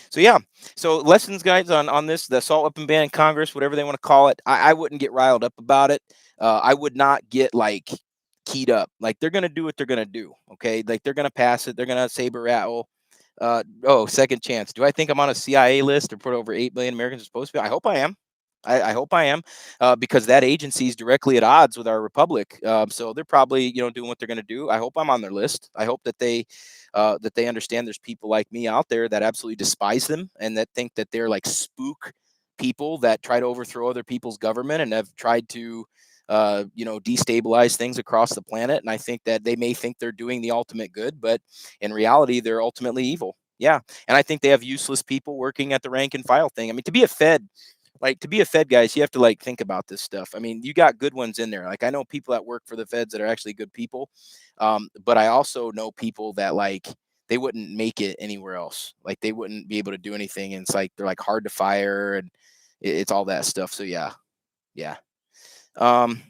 So yeah, so lessons, guys, on this, the assault weapon ban in Congress, whatever they want to call it. I wouldn't get riled up about it. I would not get like keyed up. Like they're gonna do what they're gonna do. Okay, like they're gonna pass it. They're gonna saber rattle. Second chance. Do I think I'm on a CIA list to put over 8 million Americans are supposed to be? I hope I am. I hope I am, because that agency is directly at odds with our republic. So they're probably, you know, doing what they're going to do. I hope I'm on their list. I hope that they understand there's people like me out there that absolutely despise them and that think that they're like spook people that try to overthrow other people's government and have tried to, you know, destabilize things across the planet. And I think that they may think they're doing the ultimate good, but in reality, they're ultimately evil. Yeah. And I think they have useless people working at the rank and file thing. I mean, to be a Fed, guys, you have to like think about this stuff. I mean, you got good ones in there. Like I know people that work for the Feds that are actually good people, but I also know people that like they wouldn't make it anywhere else. Like they wouldn't be able to do anything, and it's like they're like hard to fire, and it's all that stuff. So yeah, yeah. Um,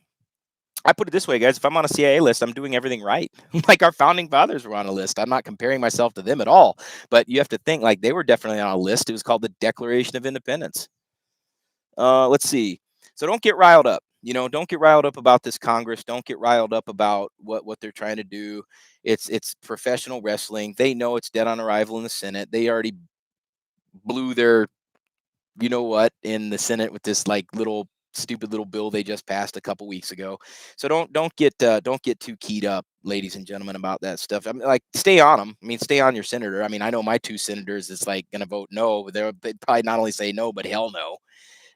I put it this way, guys. If I'm on a CIA list, I'm doing everything right. Like our founding fathers were on a list. I'm not comparing myself to them at all. But you have to think like they were definitely on a list. It was called the Declaration of Independence. Let's see. So don't get riled up. You know, don't get riled up about this Congress. Don't get riled up about what they're trying to do. It's professional wrestling. They know it's dead on arrival in the Senate. They already blew their, you know what, in the Senate with this like little stupid little bill they just passed a couple weeks ago. So don't get too keyed up, ladies and gentlemen, about that stuff. I mean, like stay on them. I mean, stay on your senator. I mean, I know my two senators is like going to vote no, but they'd probably not only say no, but hell no.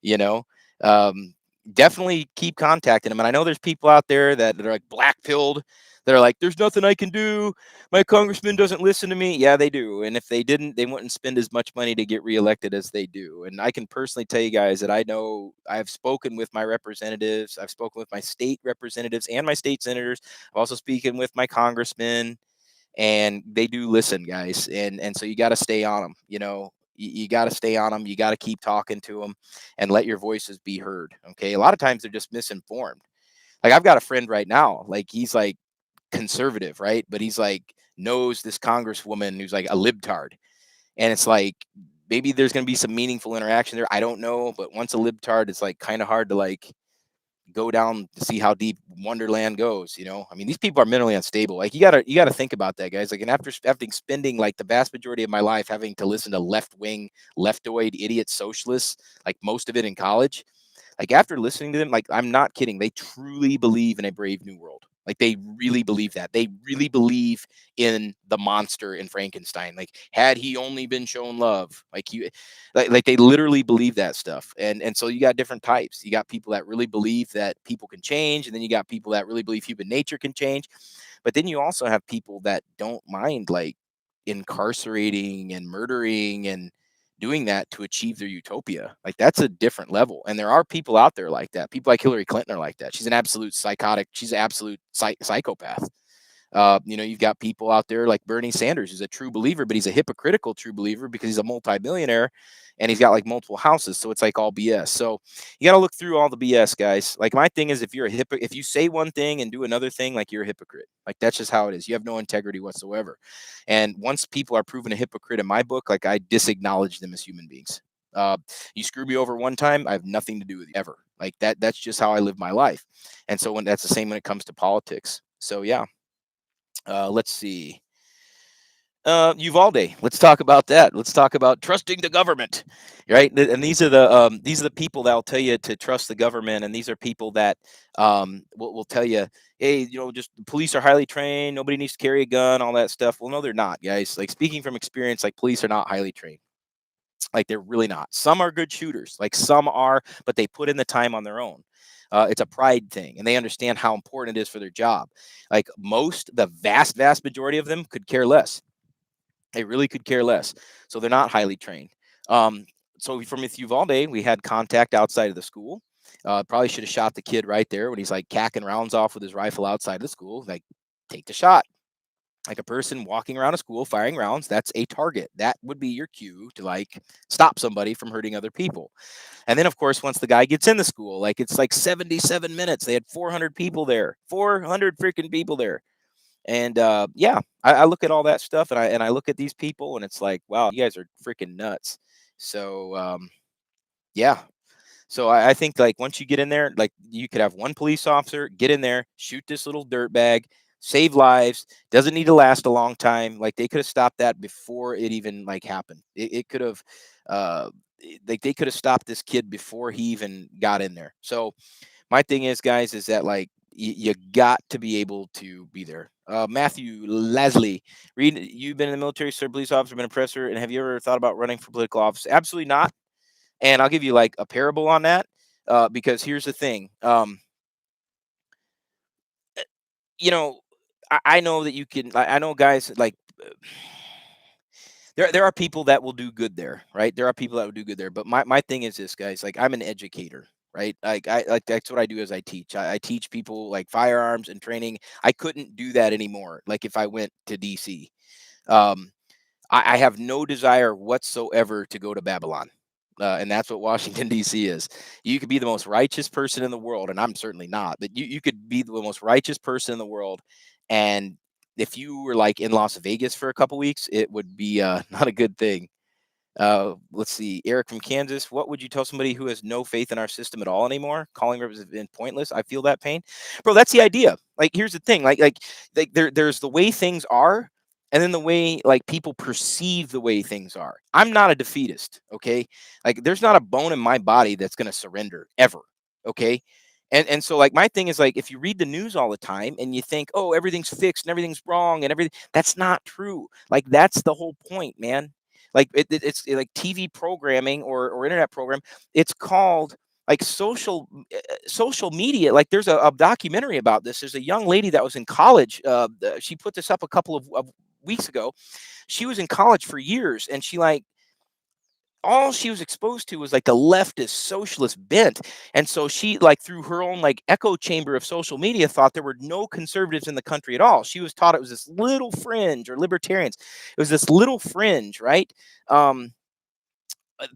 You know, um, definitely keep contacting them. And I know there's people out there that are like black pilled. They're like, there's nothing I can do. My congressman doesn't listen to me. Yeah, they do. And if they didn't, they wouldn't spend as much money to get reelected as they do. And I can personally tell you guys that I know I've spoken with my representatives. I've spoken with my state representatives and my state senators. I'm also speaking with my congressmen, and they do listen, guys. And so you got to stay on them. You got to stay on them. You got to keep talking to them and let your voices be heard. Okay. A lot of times they're just misinformed. Like I've got a friend right now, like he's like conservative, right? But he's like knows this congresswoman who's like a libtard. And it's like maybe there's going to be some meaningful interaction there. I don't know. But once a libtard, it's like kind of hard to like go down to see how deep Wonderland goes. I mean, these people are mentally unstable. Like you gotta think about that, guys. Like, and after spending like the vast majority of my life having to listen to left wing, leftoid idiot socialists, like most of it in college, like after listening to them, like I'm not kidding, they truly believe in a brave new world. Like they really believe that. They really believe in the monster in Frankenstein. Like had he only been shown love, like they literally believe that stuff. And so you got different types. You got people that really believe that people can change, and then you got people that really believe human nature can change. But then you also have people that don't mind like incarcerating and murdering and doing that to achieve their utopia. Like that's a different level. And there are people out there like that. People like Hillary Clinton are like that. She's an absolute psychotic. She's an absolute psychopath. You've got people out there like Bernie Sanders, who's a true believer, but he's a hypocritical true believer because he's a multimillionaire and he's got like multiple houses. So it's like all BS. So you got to look through all the BS, guys. Like my thing is, if you say one thing and do another thing, like you're a hypocrite. Like that's just how it is. You have no integrity whatsoever. And once people are proven a hypocrite in my book, like I disacknowledge them as human beings. Uh, you screw me over one time, I have nothing to do with you ever. Like that. That's just how I live my life. And so that's the same when it comes to politics. So yeah. Let's see. Uvalde. Let's talk about that. Let's talk about trusting the government, right? And these are the people that will tell you to trust the government, and these are people that will tell you, hey, just the police are highly trained. Nobody needs to carry a gun, all that stuff. Well, no, they're not, guys. Like speaking from experience, like police are not highly trained. Like they're really not. Some are good shooters, like some are, but they put in the time on their own. It's a pride thing, and they understand how important it is for their job. Like the vast majority of them could care less. They really could care less. So they're not highly trained. So from with Uvalde, we had contact outside of the school. Probably should have shot the kid right there when he's like cacking rounds off with his rifle outside of the school. Like, take the shot. Like a person walking around a school firing rounds, that's a target. That would be your cue to like stop somebody from hurting other people. And then, of course, once the guy gets in the school, like it's like 77 minutes. They had 400 people there, 400 freaking people there. And yeah, I look at all that stuff and I look at these people and it's like, wow, you guys are freaking nuts. So yeah. So I think like once you get in there, like you could have one police officer get in there, shoot this little dirt bag, save lives. Doesn't need to last a long time. Like they could have stopped that before it even like happened. It could have like they could have stopped this kid before he even got in there. So my thing is, guys, is that like you got to be able to be there. Matthew Leslie, Reid, you've been in the military, sir, police officer, been a professor, and have you ever thought about running for political office? Absolutely not. And I'll give you like a parable on that, because here's the thing. You know, I know that you can. I know guys like. There are people that will do good there, right? There are people that will do good there. But my thing is this, guys. Like I'm an educator, right? Like that's what I do. Is I teach. I teach people like firearms and training. I couldn't do that anymore. Like if I went to DC, um, I have no desire whatsoever to go to Babylon. And that's what Washington D.C. is. You could be the most righteous person in the world, and I'm certainly not. But you could be the most righteous person in the world, and if you were like in Las Vegas for a couple weeks, it would be not a good thing. Let's see, Eric from Kansas. What would you tell somebody who has no faith in our system at all anymore? Calling representative pointless. I feel that pain, bro. That's the idea. Like, here's the thing. Like there's the way things are, and then the way like people perceive the way things are. I'm not a defeatist. Okay, like there's not a bone in my body that's gonna surrender ever. Okay. And so like my thing is like if you read the news all the time and you think, oh, everything's fixed and everything's wrong and everything, that's not true. Like that's the whole point, man. Like it's like TV programming or internet program. It's called like social media. Like there's a documentary about this. There's a young lady that was in college. She put this up a couple of weeks ago. She was in college for years, and she like all she was exposed to was like the leftist socialist bent. And so she like through her own like echo chamber of social media thought there were no conservatives in the country at all. She was taught it was this little fringe, or libertarians, it was this little fringe, right? um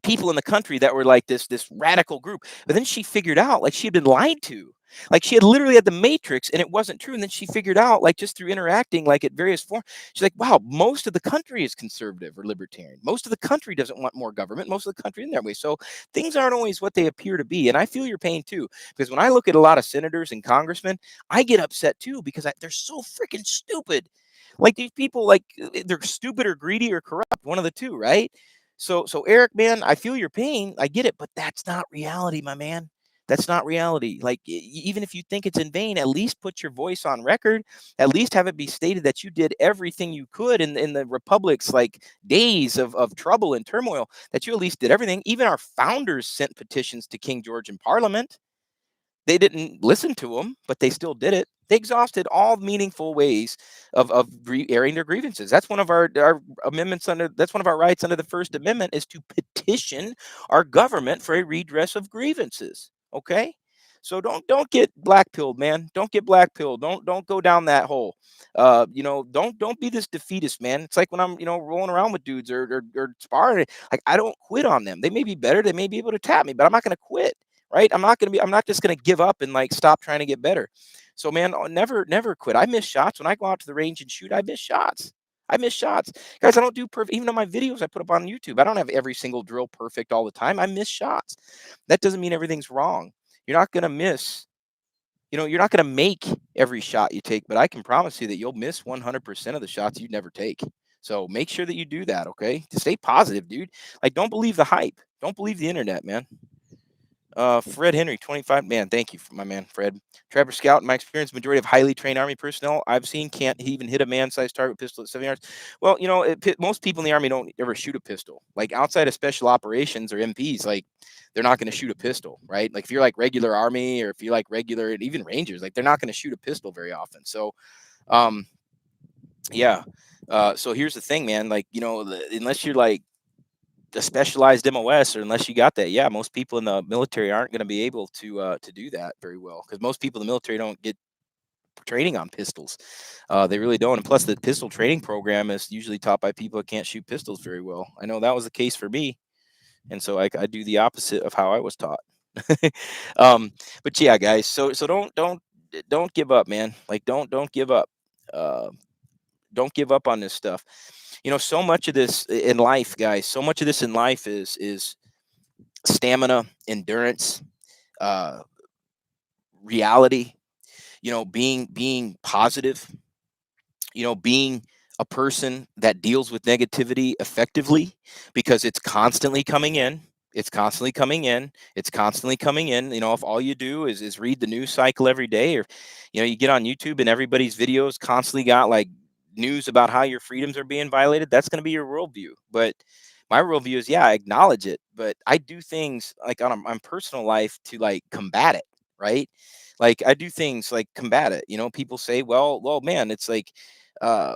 People in the country that were like this radical group. But then she figured out like she had been lied to. Like she had literally had the matrix and it wasn't true. And then she figured out like just through interacting like at various forms, she's like, wow, most of the country is conservative or libertarian. Most of the country doesn't want more government. Most of the country in that way. So things aren't always what they appear to be. And I feel your pain too, because when I look at a lot of senators and congressmen, I get upset too because they're so freaking stupid. Like these people, like they're stupid or greedy or corrupt, one of the two, right? So Eric, man, I feel your pain. I get it, but that's not reality, my man. That's not reality. Like even if you think it's in vain, at least put your voice on record. At least have it be stated that you did everything you could in the republic's like days of trouble and turmoil. That you at least did everything. Even our founders sent petitions to King George in Parliament. They didn't listen to them, but they still did it. They exhausted all meaningful ways of airing their grievances. That's one of our amendments under. That's one of our rights under the First Amendment is to petition our government for a redress of grievances. Okay, so don't get black pilled, man. Don't get black pilled. Don't go down that hole. Don't be this defeatist, man. It's like when I'm rolling around with dudes or sparring. Like I don't quit on them. They may be better. They may be able to tap me, but I'm not going to quit, right? I'm not just going to give up and like stop trying to get better. So man, never quit. I miss shots when I go out to the range and shoot. I miss shots. I miss shots. Guys, I don't do perfect. Even on my videos I put up on YouTube, I don't have every single drill perfect all the time. I miss shots. That doesn't mean everything's wrong. You're not going to miss, you're not going to make every shot you take, but I can promise you that you'll miss 100% of the shots you never take. So make sure that you do that, okay? To stay positive, dude. Like, don't believe the hype. Don't believe the internet, man. Fred Henry, 25. Man, thank you, my man, Fred. Trapper Scout, in my experience, majority of highly trained Army personnel I've seen can't even hit a man-sized target with pistol at 7 yards. Well, most people in the Army don't ever shoot a pistol. Like outside of special operations or MPs, like they're not going to shoot a pistol, right? Like if you're like regular Army or if you're like regular, and even Rangers, like they're not going to shoot a pistol very often. So, um, yeah. So here's the thing, man. Like unless you're like a specialized MOS, or unless you got that, yeah, most people in the military aren't going to be able to do that very well because most people in the military don't get training on pistols. They really don't. And plus, the pistol training program is usually taught by people that can't shoot pistols very well. I know that was the case for me, and so I do the opposite of how I was taught. um, but yeah, guys, so don't give up, man. Like don't give up. Uh, don't give up on this stuff. So much of this in life, guys, so much of this in life is stamina, endurance, uh, reality, being positive, being a person that deals with negativity effectively because it's constantly coming in. It's constantly coming in. It's constantly coming in. If all you do is read the news cycle every day, or you get on YouTube and everybody's videos constantly got like news about how your freedoms are being violated, that's going to be your worldview. But my worldview is, yeah, I acknowledge it, but I do things like on personal life to like combat it, right? Like I do things like combat it. People say, well, man, it's like, uh,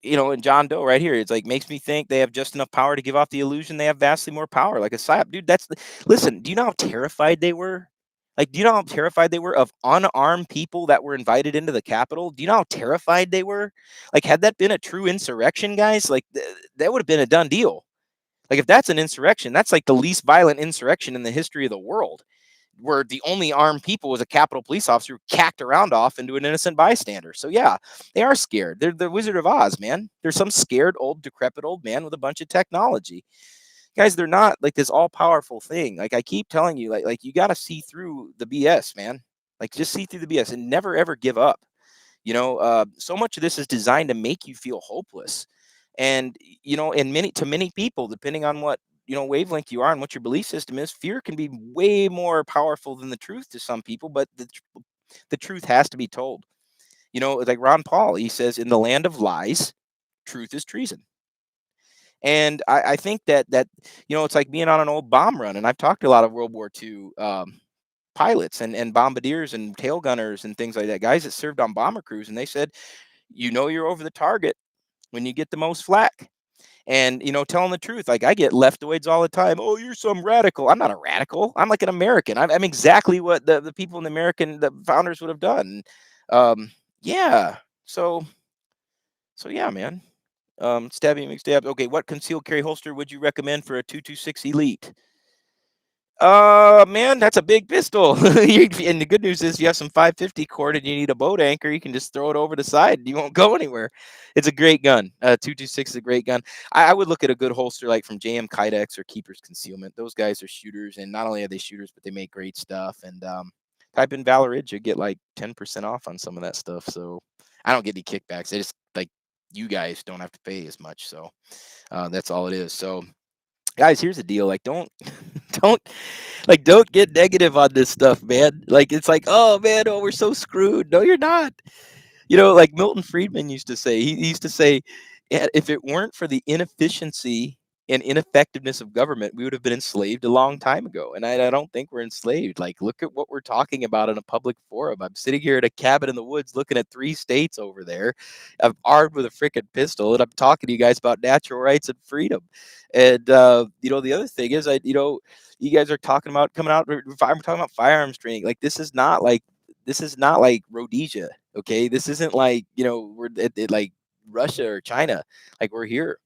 and John Doe right here, it's like makes me think they have just enough power to give off the illusion they have vastly more power, like a psyop. Dude, listen. Do you know how terrified they were? Like, do you know how terrified they were of unarmed people that were invited into the Capitol? Do you know how terrified they were? Like, had that been a true insurrection, guys, like that would have been a done deal. Like, if that's an insurrection, that's like the least violent insurrection in the history of the world, where the only armed people was a Capitol police officer who cacked around off into an innocent bystander. So yeah, they are scared. They're the Wizard of Oz, man. They're some scared, old, decrepit old man with a bunch of technology. Guys, they're not like this all-powerful thing. Like I keep telling you, like you got to see through the BS, man. Like just see through the BS and never ever give up. So much of this is designed to make you feel hopeless. And and many people, depending on what wavelength you are and what your belief system is, fear can be way more powerful than the truth to some people. But the truth has to be told. Like Ron Paul, he says, in the land of lies, truth is treason. And I think that it's like being on an old bomb run. And I've talked to a lot of World War II pilots and bombardiers and tail gunners and things like that, guys that served on bomber crews, and they said, you're over the target when you get the most flack. And telling the truth, like I get leftoids all the time. Oh, you're some radical. I'm not a radical. I'm like an American. I'm exactly what the people in the founders would have done. Yeah. So yeah, man. Stabbing McStabs. Okay, what concealed carry holster would you recommend for a 226 Elite? Man, that's a big pistol. And the good news is you have some 550 cord and you need a boat anchor, you can just throw it over the side and you won't go anywhere. It's a great gun. 226 is a great gun. I would look at a good holster like from JM Kydex or Keeper's Concealment. Those guys are shooters, and not only are they shooters, but they make great stuff. And type in Valor, you get like 10% off on some of that stuff. So I don't get any kickbacks. They just like you guys don't have to pay as much. So that's all it is. So guys, here's the deal. Like, don't don't don't get negative on this stuff, man. Like, it's like, oh man, oh, we're so screwed. No, you're not. Like Milton Friedman used to say, he used to say, "Yeah, if it weren't for the inefficiency and ineffectiveness of government, we would have been enslaved a long time ago." And I don't think we're enslaved. Like, look at what we're talking about in a public forum. I'm sitting here at a cabin in the woods looking at 3 states over there. I'm armed with a freaking pistol, and I'm talking to you guys about natural rights and freedom. And the other thing is, you guys are talking about coming out. I'm talking about firearms training. Like, this is not like Rhodesia. Okay, this isn't like we're like Russia or China. Like, we're here.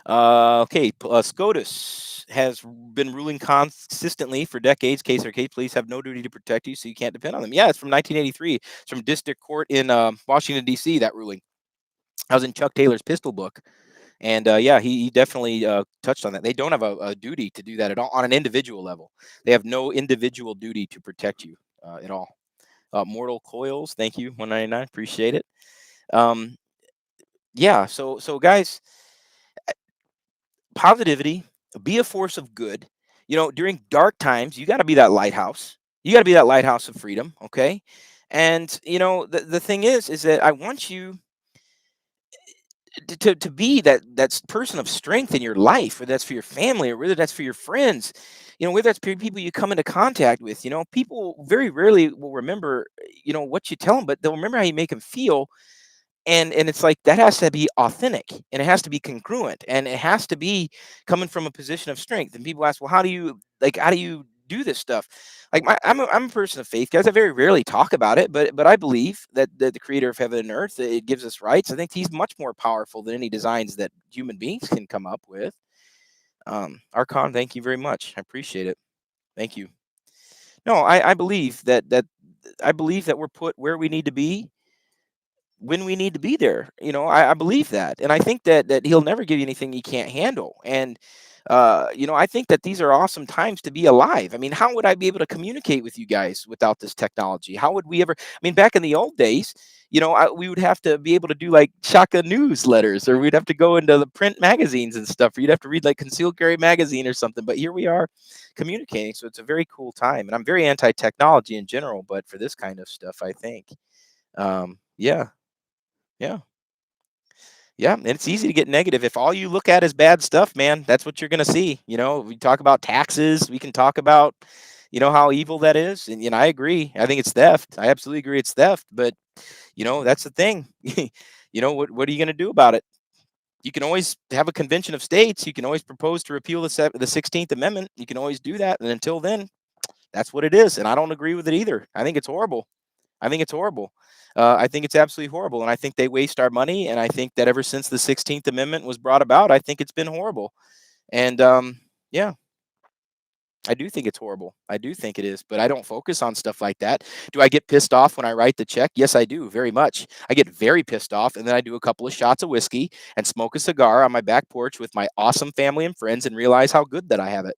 Okay, SCOTUS has been ruling consistently for decades. Case or case police have no duty to protect you, so you can't depend on them. Yeah, it's from 1983. It's from District Court in Washington D.C. That ruling. I was in Chuck Taylor's pistol book, and yeah, he definitely touched on that. They don't have a duty to do that at all on an individual level. They have no individual duty to protect you at all. Mortal Coils, thank you, 199, appreciate it. Yeah, so guys, positivity, be a force of good. During dark times, you got to be that lighthouse. You got to be that lighthouse of freedom, okay? And the thing is that I want you to be that person of strength in your life, whether that's for your family or whether that's for your friends, whether that's people you come into contact with. People very rarely will remember what you tell them, but they'll remember how you make them feel. And it's like that has to be authentic, and it has to be congruent, and it has to be coming from a position of strength. And people ask, well, how do you do this stuff? Like, I'm a person of faith, guys. I very rarely talk about it, but I believe that the creator of heaven and earth, it gives us rights. I think he's much more powerful than any designs that human beings can come up with. Archon, thank you very much. I appreciate it. Thank you. No, I believe that we're put where we need to be when we need to be there. I believe that, and I think that he'll never give you anything he can't handle. And I think that these are awesome times to be alive. I mean, how would I be able to communicate with you guys without this technology? How would we ever? I mean, back in the old days, we would have to be able to do like Shaka newsletters, or we'd have to go into the print magazines and stuff, or you'd have to read like Concealed Carry magazine or something. But here we are communicating, so it's a very cool time. And I'm very anti-technology in general, but for this kind of stuff, I think, yeah. Yeah. Yeah. And it's easy to get negative. If all you look at is bad stuff, man, that's what you're going to see. We talk about taxes. We can talk about, how evil that is. And, I agree. I think it's theft. I absolutely agree it's theft. But, that's the thing. What are you going to do about it? You can always have a convention of states. You can always propose to repeal the 16th Amendment. You can always do that. And until then, that's what it is. And I don't agree with it either. I think it's horrible. I think it's horrible. I think it's absolutely horrible. And I think they waste our money. And I think that ever since the 16th Amendment was brought about, I think it's been horrible. And yeah, I do think it's horrible. I do think it is. But I don't focus on stuff like that. Do I get pissed off when I write the check? Yes, I do. Very much. I get very pissed off. And then I do a couple of shots of whiskey and smoke a cigar on my back porch with my awesome family and friends and realize how good that I have it.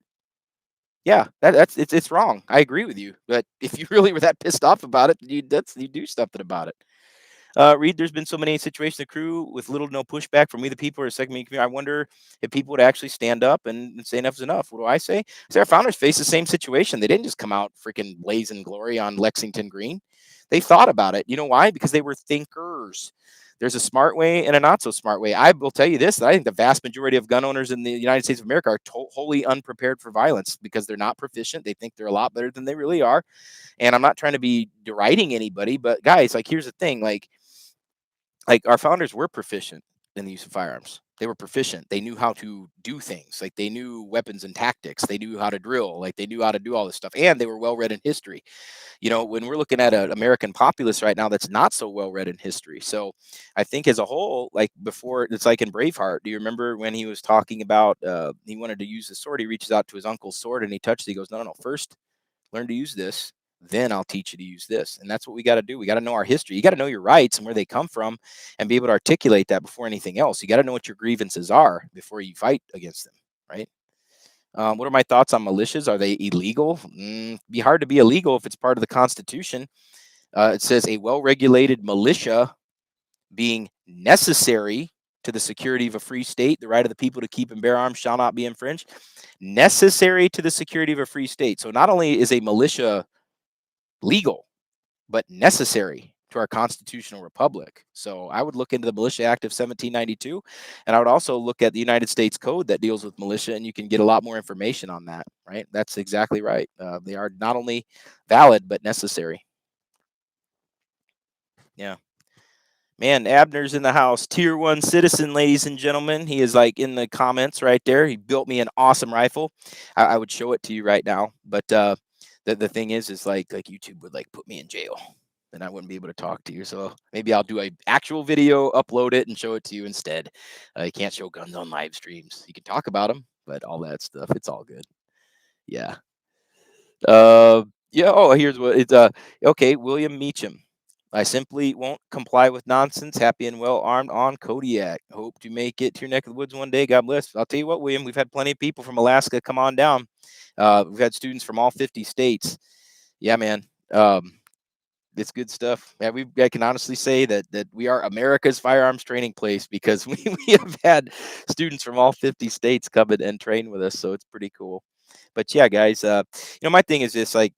Yeah, it's wrong. I agree with you. But if you really were that pissed off about it, you do something about it. Reid, there's been so many situations in the crew with little to no pushback from we the people or segment community. I wonder if people would actually stand up and say enough is enough. What do I say? Say our founders faced the same situation. They didn't just come out freaking blazing glory on Lexington Green. They thought about it. You know why? Because they were thinkers. There's a smart way and a not so smart way. I will tell you this: I think the vast majority of gun owners in the United States of America are wholly unprepared for violence because they're not proficient. They think they're a lot better than they really are. And I'm not trying to be deriding anybody, but guys, like, here's the thing: like our founders were proficient in the use of firearms. They were proficient. They knew how to do things. Like, they knew weapons and tactics. They knew how to drill. Like, they knew how to do all this stuff, and they were well read in history. When we're looking at an American populace right now that's not so well read in history. So I think as a whole, like before, it's like in Braveheart. Do you remember when he was talking about he wanted to use the sword? He reaches out to his uncle's sword and he touches it. He goes, no, no, no. First, learn to use this. Then I'll teach you to use this. And that's what we got to do. We got to know our history. You got to know your rights and where they come from and be able to articulate that before anything else. You got to know what your grievances are before you fight against them, right? What are my thoughts on militias? Are they illegal? Be hard to be illegal if it's part of the Constitution. It says a well-regulated militia being necessary to the security of a free state, the right of the people to keep and bear arms shall not be infringed. Necessary to the security of a free state. So not only is a militia legal, but necessary to our constitutional republic. So I would look into the Militia Act of 1792, and I would also look at the United States Code that deals with militia, and you can get a lot more information on that, right? That's exactly right. They are not only valid, but necessary. Yeah. Man, Abner's in the house. Tier 1 citizen, ladies and gentlemen. He is like in the comments right there. He built me an awesome rifle. I would show it to you right now. But the thing is like YouTube would like put me in jail. Then I wouldn't be able to talk to you. So maybe I'll do a actual video, upload it, and show it to you instead. You can't show guns on live streams. You can talk about them, but all that stuff, it's all good. Yeah. Yeah. Oh, here's what it's. Okay, William Meacham. I simply won't comply with nonsense. Happy and well armed on Kodiak. Hope to make it to your neck of the woods one day. God bless. I'll tell you what, William, we've had plenty of people from Alaska come on down. We've had students from all 50 states. Yeah, man. It's good stuff. Yeah, I can honestly say that we are America's firearms training place because we have had students from all 50 states come in and train with us. So it's pretty cool. But yeah, guys, my thing is this, like,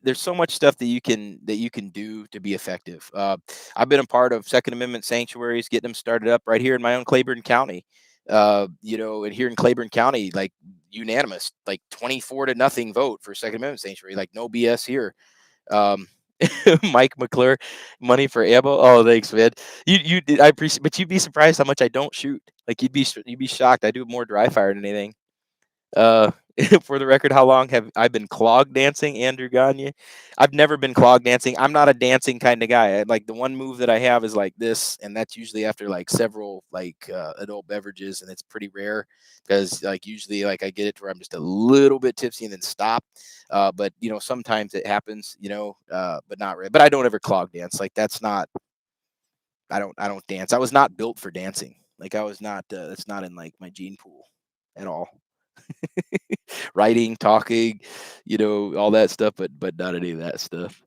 there's so much stuff that you can do to be effective. I've been a part of Second Amendment sanctuaries, getting them started up right here in my own Claiborne County. And here in Claiborne County, like unanimous, like 24-0 vote for Second Amendment sanctuary, like no BS here. Um, Mike McClure, money for ammo. Oh, thanks, man. I appreciate, but you'd be surprised how much I don't shoot. Like you'd be shocked. I do more dry fire than anything. Uh, for the record, how long have I been clog dancing, Andrew Gagne? I've never been clog dancing. I'm not a dancing kind of guy. Like the one move that I have is like this, and that's usually after like several adult beverages, and it's pretty rare because like usually like I get it to where I'm just a little bit tipsy and then stop. But sometimes it happens, but not really. But I don't ever clog dance. Like that's not. I don't dance. I was not built for dancing. Like I was not. That's not in like my gene pool at all. Writing, talking, all that stuff, but not any of that stuff.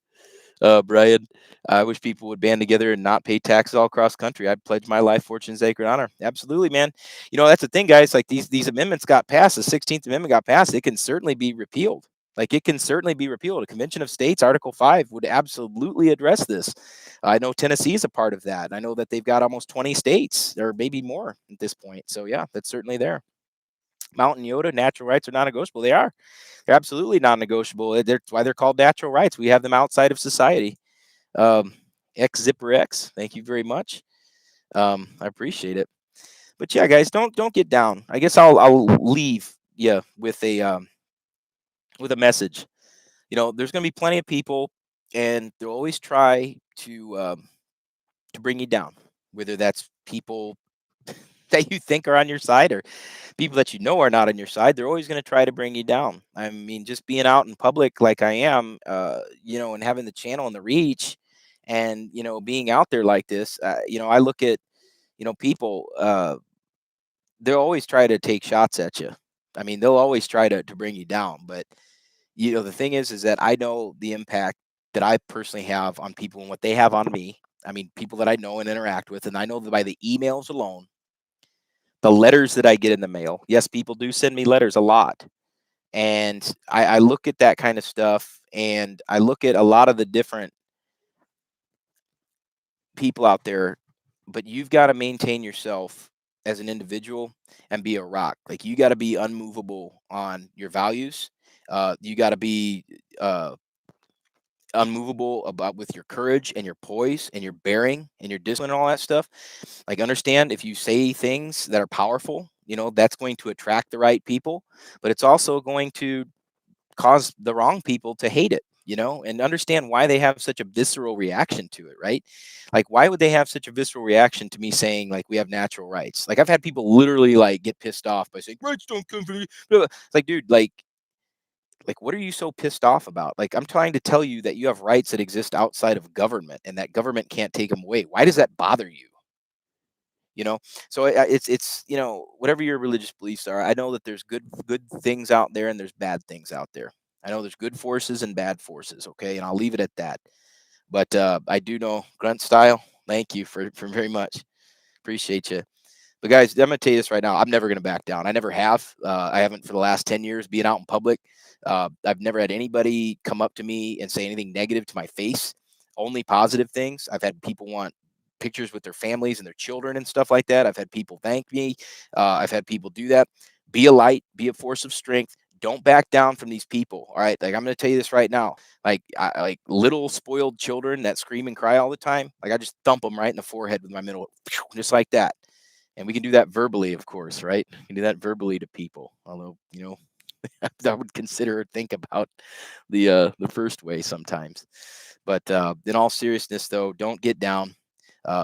Brian, I wish people would band together and not pay taxes all across country. I'd pledge my life, fortune, sacred honor. Absolutely, man. That's the thing, guys. Like these amendments got passed. The 16th Amendment got passed. It can certainly be repealed. Like it can certainly be repealed. The Convention of States, Article 5, would absolutely address this. I know Tennessee is a part of that. I know that they've got almost 20 states, or maybe more at this point. So yeah, that's certainly there. Mountain Yoda, natural rights are non-negotiable. They are. They're absolutely non-negotiable. That's why they're called natural rights. We have them outside of society. X Zipper X, thank you very much. I appreciate it. But yeah, guys, don't get down. I guess I'll leave with a message. There's going to be plenty of people, and they'll always try to bring you down. Whether that's people that you think are on your side or people that are not on your side, they're always going to try to bring you down. I mean, just being out in public like I am, and having the channel and the reach and, being out there like this, I look at, people, they'll always try to take shots at you. I mean, they'll always try to bring you down. But, the thing is that I know the impact that I personally have on people and what they have on me. I mean, people that I know and interact with, and I know that by the emails alone, the letters that I get in the mail. Yes, people do send me letters a lot. And I look at that kind of stuff, and I look at a lot of the different people out there but you've got to maintain yourself as an individual and be a rock. Like, you got to be unmovable on your values. You got to be unmovable about with your courage and your poise and your bearing and your discipline and all that stuff. Like, understand, if you say things that are powerful, that's going to attract the right people, but it's also going to cause the wrong people to hate it, and understand why they have such a visceral reaction to it, right? Like, why would they have such a visceral reaction to me saying, like, we have natural rights? Like, I've had people literally, like, get pissed off by saying rights don't come from you. It's like, dude, like, what are you so pissed off about? Like, I'm trying to tell you that you have rights that exist outside of government and that government can't take them away. Why does that bother you? you know so it's whatever your religious beliefs are. I know that there's good things out there and there's bad things out there. I know there's good forces and bad forces, okay, and I'll leave it at that. But I do know Grunt Style, thank you for very much, appreciate you. But guys, I'm gonna tell you this right now. I'm never gonna back down. I never have. I haven't for the last 10 years being out in public. I've never had anybody come up to me and say anything negative to my face. Only positive things. I've had people want pictures with their families and their children and stuff like that. I've had people thank me. I've had people do that. Be a light. Be a force of strength. Don't back down from these people. All right. Like, I'm going to tell you this right now. Like little spoiled children that scream and cry all the time. Like, I just thump them right in the forehead with my middle, just like that. And we can do that verbally, of course, right? We can do that verbally to people. Although, I would consider or think about the first way sometimes. But in all seriousness, though, don't get down.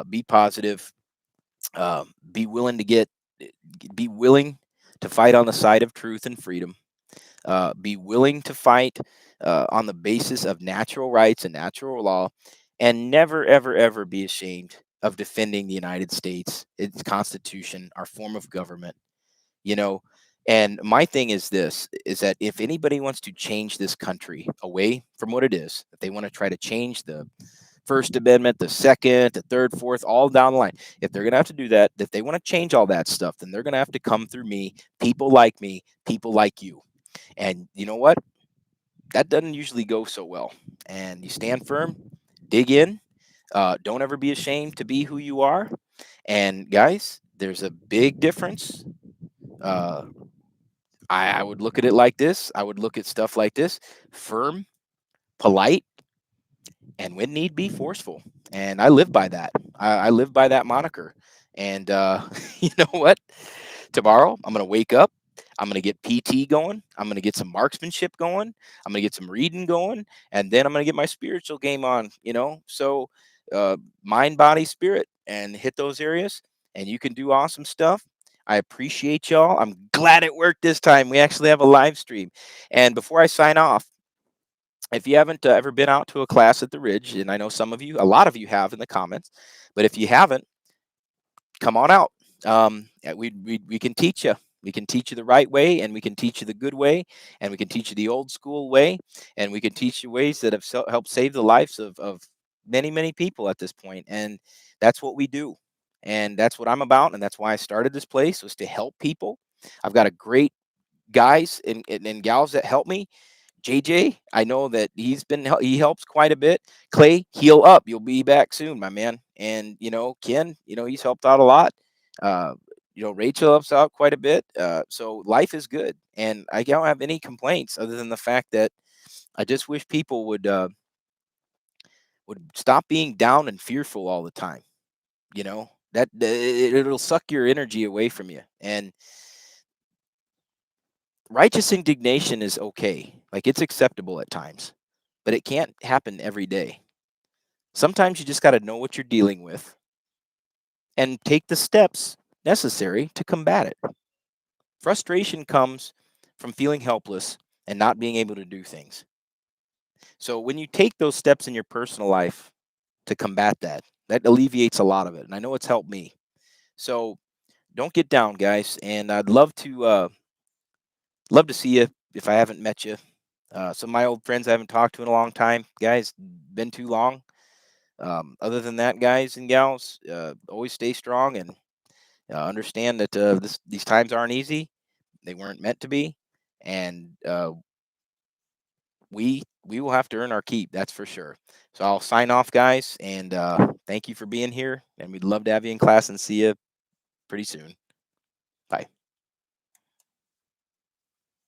Be positive. Be willing to be willing to fight on the side of truth and freedom. Be willing to fight on the basis of natural rights and natural law, and never, ever, ever be ashamed of defending the United States, its Constitution, our form of government. You know, and my thing is this: is that if anybody wants to change this country away from what it is, if they want to try to change the First Amendment, the second, the third, fourth, all down the line. If they're going to have to do that, if they want to change all that stuff, then they're going to have to come through me, people like you. And you know what? That doesn't usually go so well. And you stand firm, dig in, don't ever be ashamed to be who you are. And guys, there's a big difference. Uh, I would look at it like this. I would look at stuff like this: firm, polite, and when need be, forceful. And I live by that. I live by that moniker. And you know what? Tomorrow, I'm going to wake up. I'm going to get PT going. I'm going to get some marksmanship going. I'm going to get some reading going. And then I'm going to get my spiritual game on, So, mind, body, spirit, and hit those areas. And you can do awesome stuff. I appreciate y'all. I'm glad it worked this time. We actually have a live stream. And before I sign off, if you haven't ever been out to a class at the Ridge, and I know a lot of you have in the comments, but if you haven't, come on out. We can teach you. We can teach you the right way, and we can teach you the good way, and we can teach you the old school way, and we can teach you ways that have helped save the lives of many, many people at this point. And that's what we do. And that's what I'm about. And that's why I started this place, was to help people. I've got a great guys and gals that help me. JJ, I know that he helps quite a bit. Clay, heal up. You'll be back soon, my man. And Ken, he's helped out a lot. Uh, Rachel helps out quite a bit. So life is good, and I don't have any complaints other than the fact that I just wish people would stop being down and fearful all the time. That it'll suck your energy away from you. And righteous indignation is okay. Like, it's acceptable at times, but it can't happen every day. Sometimes you just got to know what you're dealing with and take the steps necessary to combat it. Frustration comes from feeling helpless and not being able to do things. So when you take those steps in your personal life to combat that, that alleviates a lot of it. And I know it's helped me. So don't get down, guys. And I'd love to see you if I haven't met you. Some of my old friends I haven't talked to in a long time. Guys, been too long. Other than that, guys and gals, always stay strong and understand that these times aren't easy. They weren't meant to be, and we we will have to earn our keep. That's for sure. So I'll sign off, guys, and thank you for being here. And we'd love to have you in class and see you pretty soon.